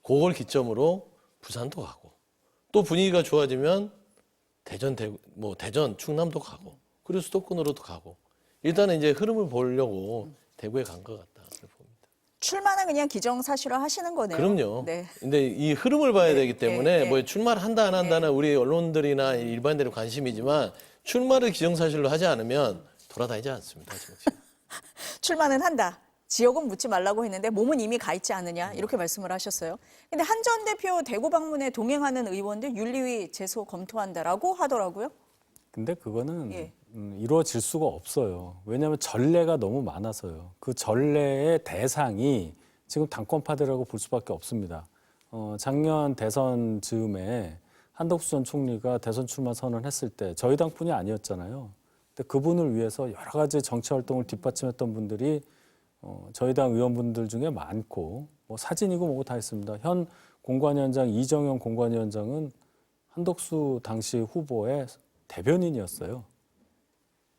그걸 기점으로 부산도 가고 또 분위기가 좋아지면 대전, 충남도 가고 그리고 수도권으로도 가고 일단은 이제 흐름을 보려고 대구에 간 것 같다. 봅니다. 출마는 그냥 기정사실화 하시는 거네요. 그럼요. 네. 근데 이 흐름을 봐야 되기 때문에 네. 뭐 출마를 한다 안 한다는 우리 언론들이나 일반인들의 관심이지만 출마를 기정사실로 하지 않으면 돌아다니지 않습니다. 출마는 한다. 지역은 묻지 말라고 했는데 몸은 이미 가 있지 않느냐 이렇게 말씀을 하셨어요. 근데 한 전 대표 대구 방문에 동행하는 의원들 윤리위 제소 검토한다라고 하더라고요. 근데 그거는 예. 이루어질 수가 없어요. 왜냐하면 전례가 너무 많아서요. 그 전례의 대상이 지금 당권파들이라고 볼 수밖에 없습니다. 작년 대선 즈음에 한덕수 전 총리가 대선 출마 선언했을 때 저희 당뿐이 아니었잖아요. 근데 그분을 위해서 여러 가지 정치 활동을 뒷받침했던 분들이 저희 당 의원분들 중에 많고 뭐 사진이고 뭐고 다 있습니다. 현 공관위원장 이정현 공관위원장은 한덕수 당시 후보의 대변인이었어요.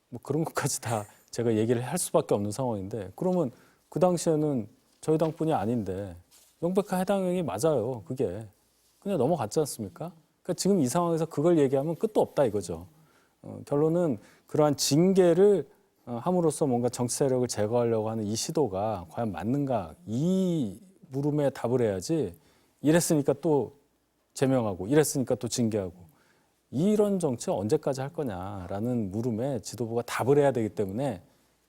뭐 그런 것까지 다 제가 얘기를 할 수밖에 없는 상황인데 그러면 그 당시에는 저희 당뿐이 아닌데 명백한 해당행위 맞아요. 그게 그냥 넘어갔지 않습니까? 그러니까 지금 이 상황에서 그걸 얘기하면 끝도 없다 이거죠. 결론은 그러한 징계를 함으로써 뭔가 정치 세력을 제거하려고 하는 이 시도가 과연 맞는가 이 물음에 답을 해야지 이랬으니까 또 제명하고 이랬으니까 또 징계하고 이런 정치 언제까지 할 거냐라는 물음에 지도부가 답을 해야 되기 때문에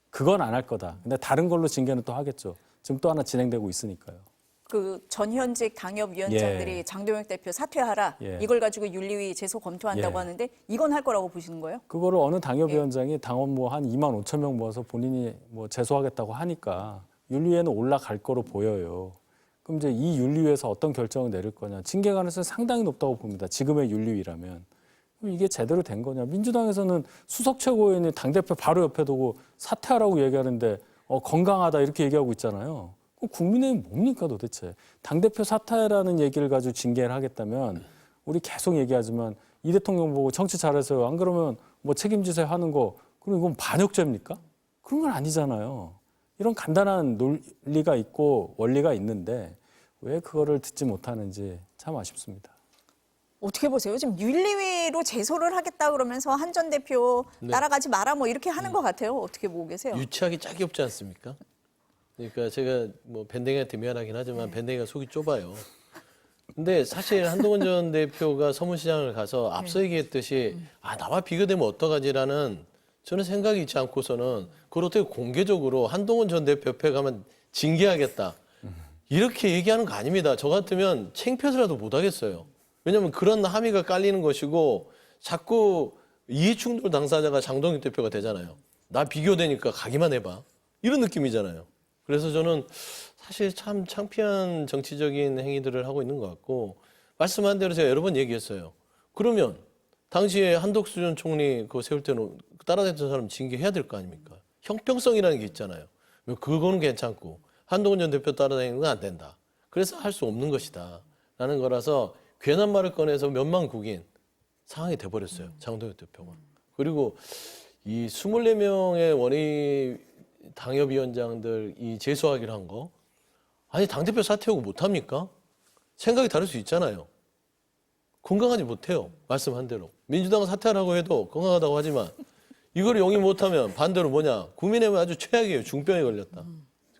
그건 안 할 거다. 근데 다른 걸로 징계는 또 하겠죠. 지금 또 하나 진행되고 있으니까요. 그 전현직 당협위원장들이 예. 장동혁 대표 사퇴하라 예. 이걸 가지고 윤리위 제소 검토한다고 예. 하는데 이건 할 거라고 보시는 거예요? 그거를 어느 당협위원장이 당원 뭐 한 2만 5천 명 모아서 본인이 뭐 제소하겠다고 하니까 윤리위에는 올라갈 거로 보여요. 그럼 이제 이 윤리위에서 어떤 결정을 내릴 거냐. 징계 가능성이 상당히 높다고 봅니다. 지금의 윤리위라면. 그럼 이게 제대로 된 거냐. 민주당에서는 수석 최고위원이 당대표 바로 옆에 두고 사퇴하라고 얘기하는데 건강하다 이렇게 얘기하고 있잖아요. 그럼 국민의힘 뭡니까 도대체. 당대표 사퇴라는 얘기를 가지고 징계를 하겠다면 우리 계속 얘기하지만 이 대통령 보고 정치 잘해서요. 안 그러면 뭐 책임지세요 하는 거 그럼 이건 반역죄입니까? 그런 건 아니잖아요. 이런 간단한 논리가 있고 원리가 있는데 왜 그거를 듣지 못하는지 참 아쉽습니다. 어떻게 보세요? 지금 윤리위로 제소를 하겠다 그러면서 한 전 대표 따라가지 마라 뭐 이렇게 하는 것 같아요. 어떻게 보고 계세요? 유치하기 짝이 없지 않습니까? 그러니까 제가 뭐 밴댕이한테 미안하긴 하지만 밴댕이가 속이 좁아요. 근데 사실 한동훈 전 대표가 서문시장을 가서 앞서 얘기했듯이 나와 비교되면 어떡하지라는 저는 생각이 있지 않고서는 그걸 어떻게 공개적으로 한동훈 전 대표 옆에 가면 징계하겠다. 이렇게 얘기하는 거 아닙니다. 저 같으면 창피해서라도 못 하겠어요. 왜냐하면 그런 함의가 깔리는 것이고 자꾸 이해충돌 당사자가 장동혁 대표가 되잖아요. 나 비교되니까 가기만 해봐. 이런 느낌이잖아요. 그래서 저는 사실 참 창피한 정치적인 행위들을 하고 있는 것 같고 말씀한 대로 제가 여러 번 얘기했어요. 그러면 당시에 한덕수 전 총리 그거 세울 때는 따라다녔던 사람 징계해야 될 거 아닙니까? 형평성이라는 게 있잖아요. 그거는 괜찮고 한동훈 전 대표 따라다니는 건 안 된다. 그래서 할 수 없는 것이다. 라는 거라서 괜한 말을 꺼내서 면망국인 상황이 돼버렸어요. 장동혁 대표가. 그리고 이 24명의 원외 당협위원장들 이 재수하기로 한 거, 아니 당대표 사퇴하고 못합니까? 생각이 다를 수 있잖아요. 건강하지 못해요. 말씀한 대로. 민주당은 사퇴하라고 해도 건강하다고 하지만 이걸 용인 못하면 반대로 뭐냐. 국민의힘은 아주 최악이에요. 중병에 걸렸다.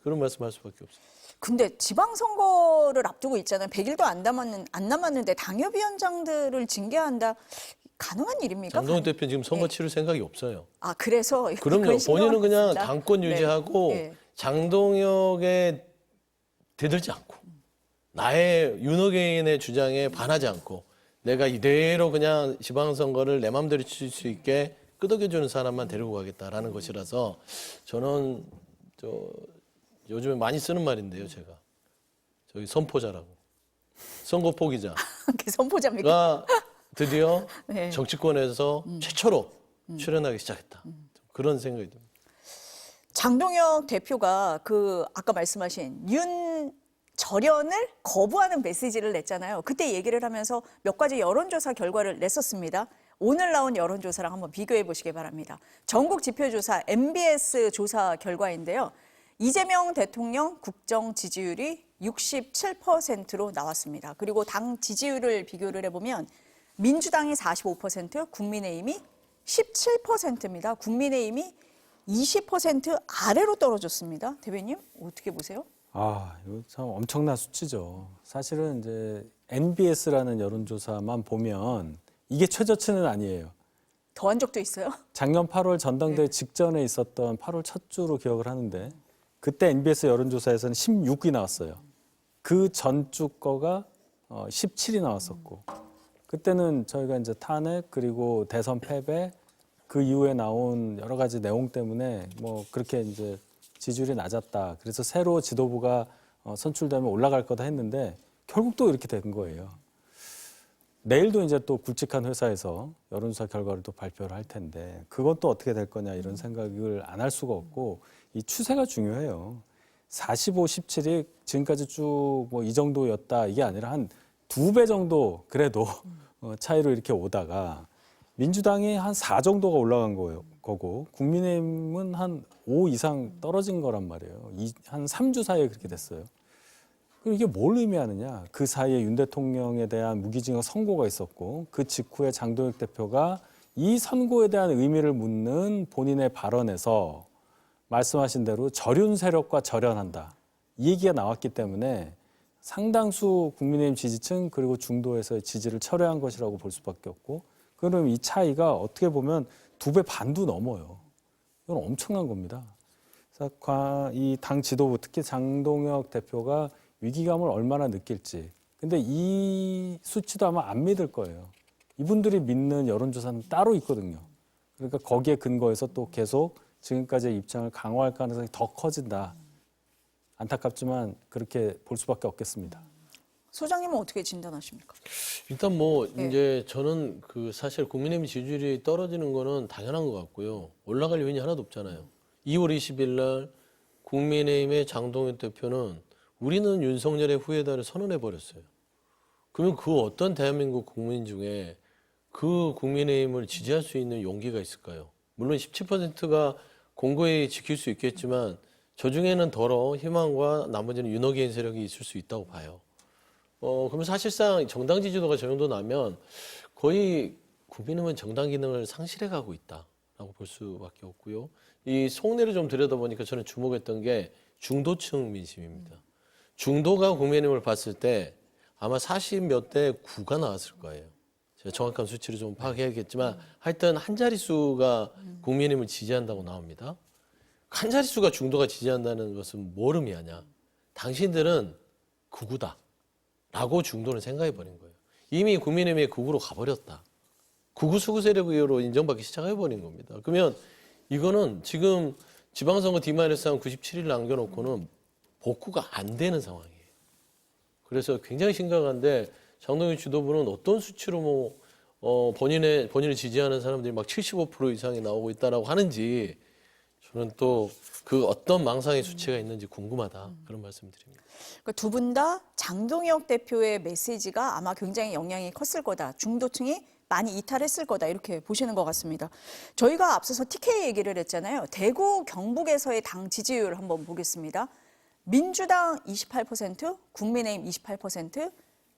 그런 말씀할 수밖에 없어요. 근데 지방선거를 앞두고 있잖아요. 100일도 안 남았는데 당협위원장들을 징계한다. 가능한 일입니까? 장동훈 대표는 지금 선거 치를 생각이 없어요. 아, 그래서 그럼요. 그건 신경을 본인은 그냥 썼습니다. 당권 네. 유지하고 네. 장동혁에 대들지 않고 나의 윤호개인의 주장에 반하지 않고 내가 이대로 그냥 지방선거를 내 마음대로 칠 수 있게 끄덕여주는 사람만 데리고 가겠다라는 것이라서 저는 요즘에 많이 쓰는 말인데요. 제가 저기 선포자라고 선거 포기자가 그 선포자입니까? 드디어 네. 정치권에서 최초로 출연하기 시작했다. 그런 생각이 듭니다. 장동혁 대표가 그 아까 말씀하신 윤 절연을 거부하는 메시지를 냈잖아요. 그때 얘기를 하면서 몇 가지 여론조사 결과를 냈었습니다. 오늘 나온 여론조사랑 한번 비교해 보시기 바랍니다. 전국 지표조사 MBS 조사 결과인데요. 이재명 대통령 국정 지지율이 67%로 나왔습니다. 그리고 당 지지율을 비교를 해보면 민주당이 45%, 국민의힘이 17%입니다. 국민의힘이 20% 아래로 떨어졌습니다. 대변인 어떻게 보세요? 아, 이거 참 엄청난 수치죠. 사실은 이제 NBS라는 여론조사만 보면 이게 최저치는 아니에요. 더한 적도 있어요? 작년 8월 전당대회 직전에 있었던 8월 첫 주로 기억을 하는데 그때 NBS 여론조사에서는 16이 나왔어요. 그 전주 거가 17이 나왔었고 그때는 저희가 이제 탄핵 그리고 대선 패배 그 이후에 나온 여러 가지 내용 때문에 뭐 그렇게 이제 지지율이 낮았다. 그래서 새로 지도부가 선출되면 올라갈 거다 했는데 결국 또 이렇게 된 거예요. 내일도 이제 또 굵직한 회사에서 여론조사 결과를 또 발표를 할 텐데 그건 또 어떻게 될 거냐 이런 생각을 안 할 수가 없고 이 추세가 중요해요. 45, 17이 지금까지 쭉 뭐 이 정도였다 이게 아니라 한 2배 정도 그래도 차이로 이렇게 오다가 민주당이 한 4 정도가 올라간 거고 국민의힘은 한 5 이상 떨어진 거란 말이에요. 한 3주 사이에 그렇게 됐어요. 그럼 이게 뭘 의미하느냐? 그 사이에 윤 대통령에 대한 무기징역 선고가 있었고 그 직후에 장동혁 대표가 이 선고에 대한 의미를 묻는 본인의 발언에서 말씀하신 대로 절윤 세력과 절연한다. 이 얘기가 나왔기 때문에 상당수 국민의힘 지지층 그리고 중도에서의 지지를 철회한 것이라고 볼 수밖에 없고 그럼 이 차이가 어떻게 보면 2배 반도 넘어요. 이건 엄청난 겁니다. 그래서 이 당 지도부 특히 장동혁 대표가 위기감을 얼마나 느낄지. 근데 이 수치도 아마 안 믿을 거예요. 이분들이 믿는 여론조사는 따로 있거든요. 그러니까 거기에 근거해서 또 계속 지금까지의 입장을 강화할 가능성이 더 커진다. 안타깝지만 그렇게 볼 수밖에 없겠습니다. 소장님은 어떻게 진단하십니까? 일단 뭐 네. 이제 저는 그 사실 국민의힘 지지율이 떨어지는 거는 당연한 것 같고요. 올라갈 요인이 하나도 없잖아요. 2월 20일 날 국민의힘의 장동혁 대표는 우리는 윤석열의 후예다를 선언해 버렸어요. 그러면 그 어떤 대한민국 국민 중에 그 국민의힘을 지지할 수 있는 용기가 있을까요? 물론 17%가 공고히 지킬 수 있겠지만 저 중에는 더러 희망과 나머지는 윤호개인 세력이 있을 수 있다고 봐요. 그러면 사실상 정당 지지도가 저 정도 나면 거의 국민의힘은 정당 기능을 상실해 가고 있다라고 볼 수밖에 없고요. 이 속내를 좀 들여다보니까 저는 주목했던 게 중도층 민심입니다. 중도가 국민의힘을 봤을 때 아마 40 몇 대 9가 나왔을 거예요. 제가 정확한 수치를 좀 파악해야겠지만 하여튼 한 자릿수가 국민의힘을 지지한다고 나옵니다. 한 자릿수가 중도가 지지한다는 것은 뭘 의미하냐. 당신들은 극우다 라고 중도는 생각해버린 거예요. 이미 국민의힘이 극우로 가버렸다. 극우 수구 세력으로 인정받기 시작해버린 겁니다. 그러면 이거는 지금 지방선거 D-3 97일 남겨놓고는 복구가 안 되는 상황이에요. 그래서 굉장히 심각한데 장동혁 지도부는 어떤 수치로 본인을 지지하는 사람들이 막 75% 이상이 나오고 있다라고 하는지 저는 또 그 어떤 망상의 수치가 있는지 궁금하다 그런 말씀드립니다. 그러니까 두 분 다 장동혁 대표의 메시지가 아마 굉장히 영향이 컸을 거다. 중도층이 많이 이탈했을 거다 이렇게 보시는 것 같습니다. 저희가 앞서서 TK 얘기를 했잖아요. 대구 경북에서의 당 지지율 한번 보겠습니다. 민주당 28%, 국민의힘 28%,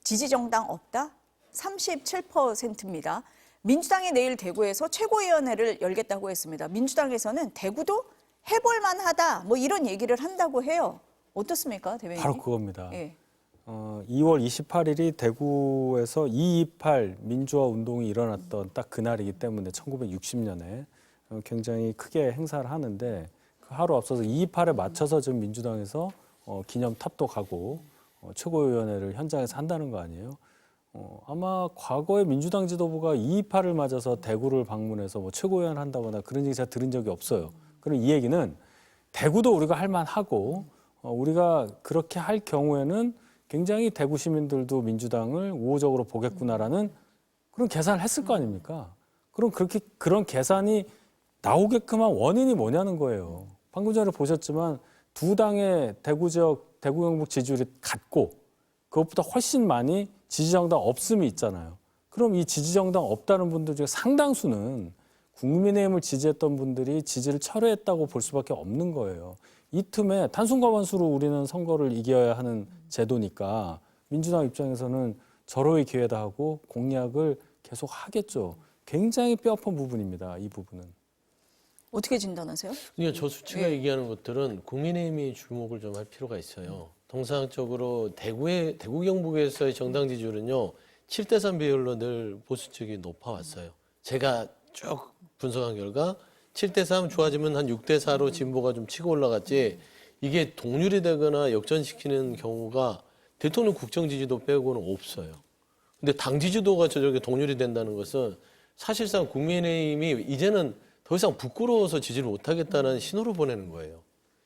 지지정당 없다 37%입니다. 민주당이 내일 대구에서 최고위원회를 열겠다고 했습니다. 민주당에서는 대구도 해볼만 하다 뭐 이런 얘기를 한다고 해요. 어떻습니까, 대변인? 바로 그겁니다. 예. 2월 28일이 대구에서 228 민주화 운동이 일어났던 딱 그날이기 때문에 1960년에 굉장히 크게 행사를 하는데 그 하루 앞서서 228에 맞춰서 지금 민주당에서 기념탑도 가고 최고위원회를 현장에서 한다는 거 아니에요? 아마 과거에 민주당 지도부가 228을 맞아서 대구를 방문해서 뭐 최고위원 한다거나 그런 얘기 제가 들은 적이 없어요. 그럼 이 얘기는 대구도 우리가 할 만하고 우리가 그렇게 할 경우에는 굉장히 대구 시민들도 민주당을 우호적으로 보겠구나라는 그런 계산을 했을 거 아닙니까? 그럼 그런 계산이 나오게끔 한 원인이 뭐냐는 거예요. 방금 전에 보셨지만 두 당의 대구 지역, 대구 경북 지지율이 같고 그것보다 훨씬 많이 지지정당 없음이 있잖아요. 그럼 이 지지정당 없다는 분들 중에 상당수는 국민의힘을 지지했던 분들이 지지를 철회했다고 볼 수밖에 없는 거예요. 이 틈에 단순과반수로 우리는 선거를 이겨야 하는 제도니까 민주당 입장에서는 절호의 기회다 하고 공약을 계속 하겠죠. 굉장히 뼈아픈 부분입니다. 이 부분은. 어떻게 진단하세요? 그러니까 저 수치가 얘기하는 것들은 국민의힘이 주목을 좀 할 필요가 있어요. 통상적으로 대구 경북에서의 정당 지지율은요 7대3 비율로 늘 보수 측이 높아왔어요. 제가 쭉 분석한 결과 7대3 좋아지면 한 6대4로 진보가 좀 치고 올라갔지 이게 동률이 되거나 역전시키는 경우가 대통령 국정 지지도 빼고는 없어요. 근데 당 지지도가 저렇게 동률이 된다는 것은 사실상 국민의힘이 이제는 더 이상 부끄러워서 지지를 못하겠다는 신호를 보내는 거예요.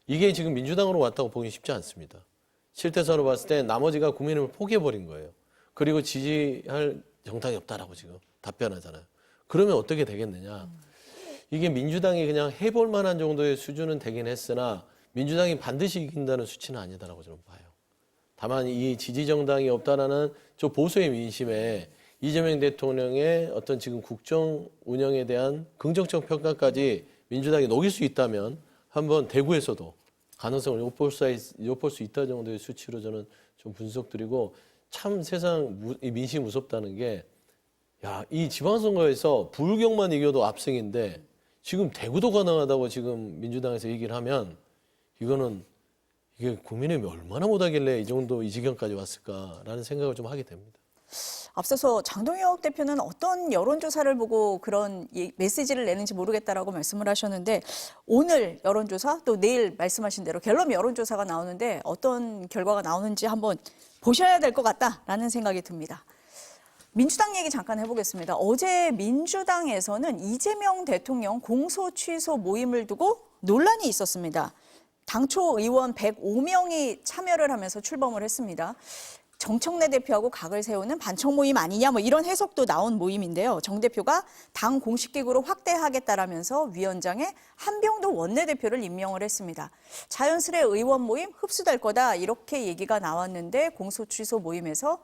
이게 지금 민주당으로 왔다고 보기 쉽지 않습니다. 7대4로 봤을 때 나머지가 국민의힘을 포기해버린 거예요. 그리고 지지할 정당이 없다라고 지금 답변하잖아요. 그러면 어떻게 되겠느냐. 이게 민주당이 그냥 해볼 만한 정도의 수준은 되긴 했으나 민주당이 반드시 이긴다는 수치는 아니다라고 저는 봐요. 다만 이 지지정당이 없다라는 저 보수의 민심에 이재명 대통령의 어떤 지금 국정 운영에 대한 긍정적 평가까지 민주당이 녹일 수 있다면 한번 대구에서도 가능성을 엿볼 수 있다 정도의 수치로 저는 좀 분석드리고 참 세상 이 민심이 무섭다는 게 야, 이 지방선거에서 부울경만 이겨도 압승인데 지금 대구도 가능하다고 지금 민주당에서 얘기를 하면 이게 국민의힘이 얼마나 못하길래 이 정도 이 지경까지 왔을까라는 생각을 좀 하게 됩니다. 앞서서 장동혁 대표는 어떤 여론조사를 보고 그런 메시지를 내는지 모르겠다라고 말씀을 하셨는데 오늘 여론조사 또 내일 말씀하신 대로 갤럽 여론조사가 나오는데 어떤 결과가 나오는지 한번 보셔야 될 것 같다라는 생각이 듭니다. 민주당 얘기 잠깐 해보겠습니다. 어제 민주당에서는 이재명 대통령 공소 취소 모임을 두고 논란이 있었습니다. 당초 의원 105명이 참여를 하면서 출범을 했습니다. 정청래 대표하고 각을 세우는 반청 모임 아니냐 뭐 이런 해석도 나온 모임인데요. 정 대표가 당 공식 기구로 확대하겠다라면서 위원장에 한병도 원내대표를 임명을 했습니다. 자연스레 의원 모임 흡수될 거다 이렇게 얘기가 나왔는데 공소 취소 모임에서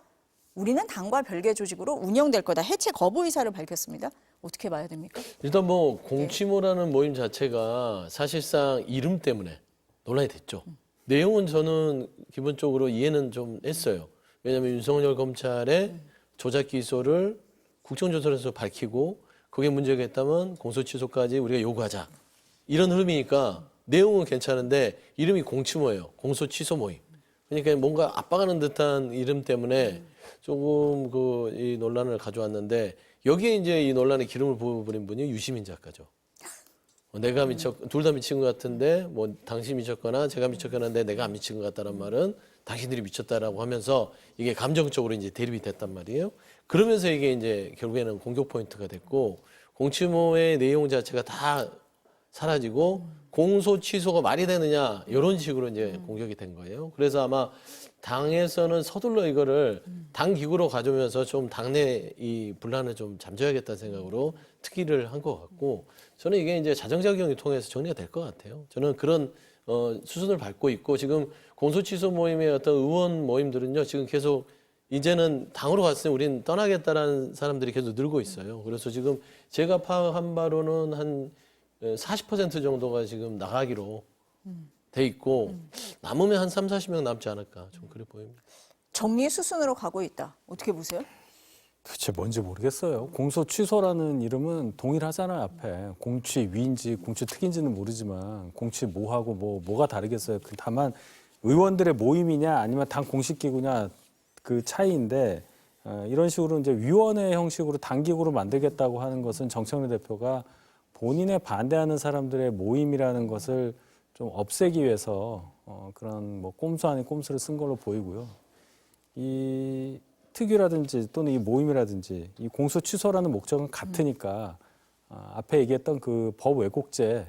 우리는 당과 별개 조직으로 운영될 거다. 해체 거부 의사를 밝혔습니다. 어떻게 봐야 됩니까? 일단 뭐 공치모라는 모임 자체가 사실상 이름 때문에 논란이 됐죠. 내용은 저는 기본적으로 이해는 좀 했어요. 왜냐하면 윤석열 검찰의 조작 기소를 국정조사에서 밝히고 그게 문제가 있다면 공소 취소까지 우리가 요구하자. 이런 흐름이니까 내용은 괜찮은데 이름이 공치모예요. 공소 취소 모임. 그러니까 뭔가 압박하는 듯한 이름 때문에 조금 이 논란을 가져왔는데 여기에 이제 이 논란에 기름을 부어버린 분이 유시민 작가죠. 내가 둘 다 미친 것 같은데 뭐 당신이 미쳤거나 제가 미쳤거나인데 내가 안 미친 것 같다는 말은 당신들이 미쳤다라고 하면서 이게 감정적으로 이제 대립이 됐단 말이에요. 그러면서 이게 이제 결국에는 공격 포인트가 됐고 공치모의 내용 자체가 다 사라지고 공소 취소가 말이 되느냐 이런 식으로 이제 공격이 된 거예요. 그래서 아마 당에서는 서둘러 이거를 당 기구로 가져오면서 좀 당내 이 분란을 좀 잠재워야겠다는 생각으로 특기를 한 것 같고 저는 이게 이제 자정작용이 통해서 정리가 될 것 같아요. 저는 그런 수순을 밟고 있고 지금 공소취소 모임의 어떤 의원 모임들은요 지금 계속 이제는 당으로 갔을 때 우리는 떠나겠다라는 사람들이 계속 늘고 있어요. 그래서 지금 제가 파악한 바로는 한 40% 정도가 지금 나가기로 돼 있고 남으면 한 3, 40명 남지 않을까 좀 그래 보입니다. 정리 수순으로 가고 있다. 어떻게 보세요? 도대체 뭔지 모르겠어요. 공소 취소라는 이름은 동일하잖아요, 앞에. 공취 위인지 공취 특인지는 모르지만 공취 뭐하고 뭐가 다르겠어요. 다만 의원들의 모임이냐 아니면 당 공식 기구냐 그 차이인데 이런 식으로 이제 위원회 형식으로 당기구로 만들겠다고 하는 것은 정청래 대표가 본인의 반대하는 사람들의 모임이라는 것을 좀 없애기 위해서 그런 뭐 꼼수 아닌 꼼수를 쓴 걸로 보이고요. 이 특위라든지 또는 이 모임이라든지 이 공소 취소라는 목적은 같으니까 앞에 얘기했던 그 법 왜곡죄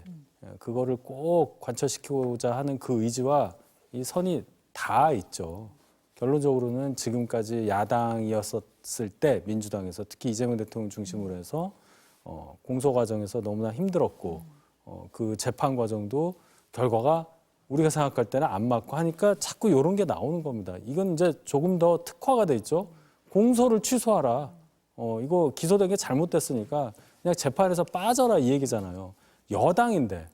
그거를 꼭 관철시키고자 하는 그 의지와 이 선이 다 있죠. 결론적으로는 지금까지 야당이었을 때 민주당에서 특히 이재명 대통령 중심으로 해서 공소 과정에서 너무나 힘들었고 그 재판 과정도 결과가 우리가 생각할 때는 안 맞고 하니까 자꾸 이런 게 나오는 겁니다. 이건 이제 조금 더 특화가 돼 있죠. 공소를 취소하라. 이거 기소된 게 잘못됐으니까 그냥 재판에서 빠져라 이 얘기잖아요. 여당인데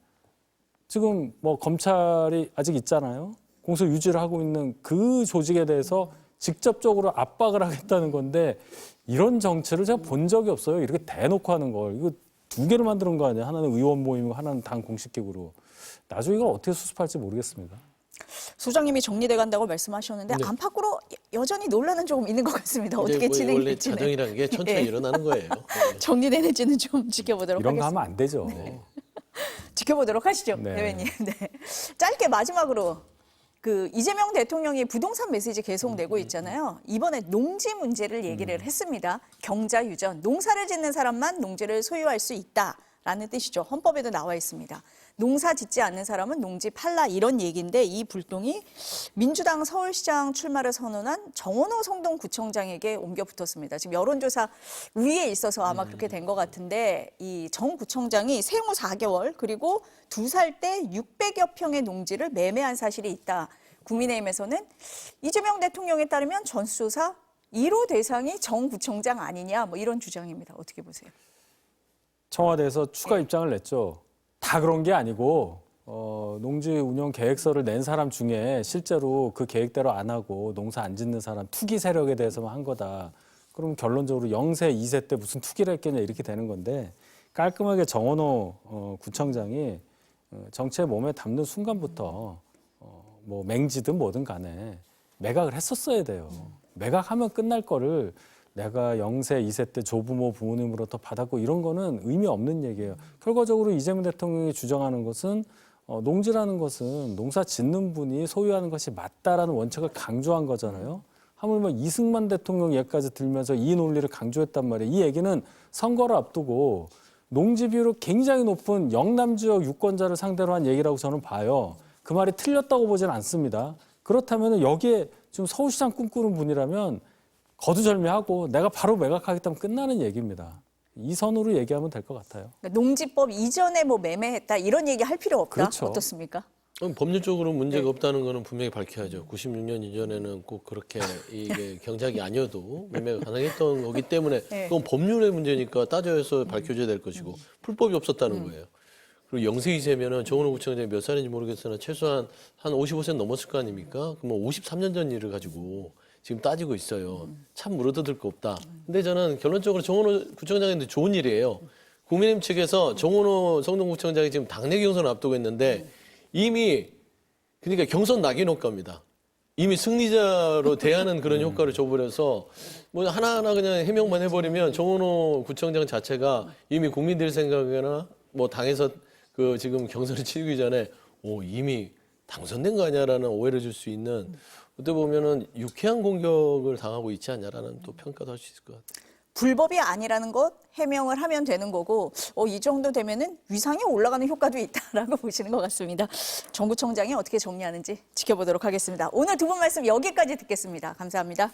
지금 뭐 검찰이 아직 있잖아요. 공소 유지를 하고 있는 그 조직에 대해서 직접적으로 압박을 하겠다는 건데 이런 정치를 제가 본 적이 없어요. 이렇게 대놓고 하는 걸. 이거 두 개를 만드는 거 아니에요. 하나는 의원 모임이고 하나는 당 공식기구로. 나중에 이걸 어떻게 수습할지 모르겠습니다. 소장님이 정리돼 간다고 말씀하셨는데 네. 안팎으로 여전히 논란은 조금 있는 것 같습니다. 어떻게 원래 진행될지는. 자정이라는 게 천천히 예. 일어나는 거예요. 정리되는지는 좀 지켜보도록 이런 거 하겠습니다. 하면 안 되죠. 지켜보도록 하시죠, 네. 대변인. 네. 짧게 마지막으로 그 이재명 대통령이 부동산 메시지 계속 내고 있잖아요. 이번에 농지 문제를 얘기를 했습니다. 경자 유전, 농사를 짓는 사람만 농지를 소유할 수 있다라는 뜻이죠. 헌법에도 나와 있습니다. 농사 짓지 않는 사람은 농지 팔라 이런 얘기인데 이 불똥이 민주당 서울시장 출마를 선언한 정원호 성동구청장에게 옮겨 붙었습니다. 지금 여론조사 우위에 있어서 아마 그렇게 된 것 같은데 이 정 구청장이 생후 4개월 그리고 2살 때 600여 평의 농지를 매매한 사실이 있다. 국민의힘에서는 이재명 대통령에 따르면 전수조사 1호 대상이 정 구청장 아니냐 뭐 이런 주장입니다. 어떻게 보세요? 청와대에서 추가 입장을 냈죠. 다 그런 게 아니고 농지 운영 계획서를 낸 사람 중에 실제로 그 계획대로 안 하고 농사 안 짓는 사람 투기 세력에 대해서만 한 거다. 그럼 결론적으로 0세, 2세 때 무슨 투기를 했겠냐 이렇게 되는 건데 깔끔하게 정원호 구청장이 정치에 몸에 담는 순간부터 뭐 맹지든 뭐든 간에 매각을 했었어야 돼요. 매각하면 끝날 거를 내가 0세, 2세 때 조부모 부모님으로부터 받았고 이런 거는 의미 없는 얘기예요. 결과적으로 이재명 대통령이 주장하는 것은 농지라는 것은 농사 짓는 분이 소유하는 것이 맞다라는 원칙을 강조한 거잖아요. 하물며 이승만 대통령 얘기까지 들면서 이 논리를 강조했단 말이에요. 이 얘기는 선거를 앞두고 농지 비율이 굉장히 높은 영남 지역 유권자를 상대로 한 얘기라고 저는 봐요. 그 말이 틀렸다고 보지는 않습니다. 그렇다면 여기에 지금 서울시장 꿈꾸는 분이라면 거두절미하고 내가 바로 매각하겠다면 끝나는 얘기입니다. 이 선으로 얘기하면 될 것 같아요. 그러니까 농지법 이전에 뭐 매매했다 이런 얘기 할 필요 없다. 그렇죠. 어떻습니까? 법률적으로 문제가 네. 없다는 거는 분명히 밝혀야죠. 96년 이전에는 꼭 그렇게 이게 경작이 아니어도 매매가 가능했던 거기 때문에 네. 그건 법률의 문제니까 따져서 밝혀져야 될 것이고 불법이 없었다는 거예요. 그리고 0세 2세면은 정원호 구청장이 몇 살인지 모르겠으나 최소한 한 55세 넘었을 거 아닙니까? 그러면 53년 전 일을 가지고 지금 따지고 있어요. 참 물어뜯을 거 없다. 근데 저는 결론적으로 정원호 구청장한테 좋은 일이에요. 국민의힘 측에서 정원호 성동구청장이 지금 당내 경선을 앞두고 있는데 이미 그러니까 경선 낙인 효과입니다. 이미 승리자로 대하는 그런 효과를 줘버려서 뭐 하나하나 그냥 해명만 해버리면 정원호 구청장 자체가 이미 국민들 생각이나 뭐 당에서 그 지금 경선을 치르기 전에 이미 당선된 거 아니야라는 오해를 줄 수 있는 어떻게 보면은 유쾌한 공격을 당하고 있지 않냐라는 또 평가도 할 수 있을 것 같아요. 불법이 아니라는 것 해명을 하면 되는 거고 이 정도 되면은 위상이 올라가는 효과도 있다라고 보시는 것 같습니다. 정 구청장이 어떻게 정리하는지 지켜보도록 하겠습니다. 오늘 두 분 말씀 여기까지 듣겠습니다. 감사합니다.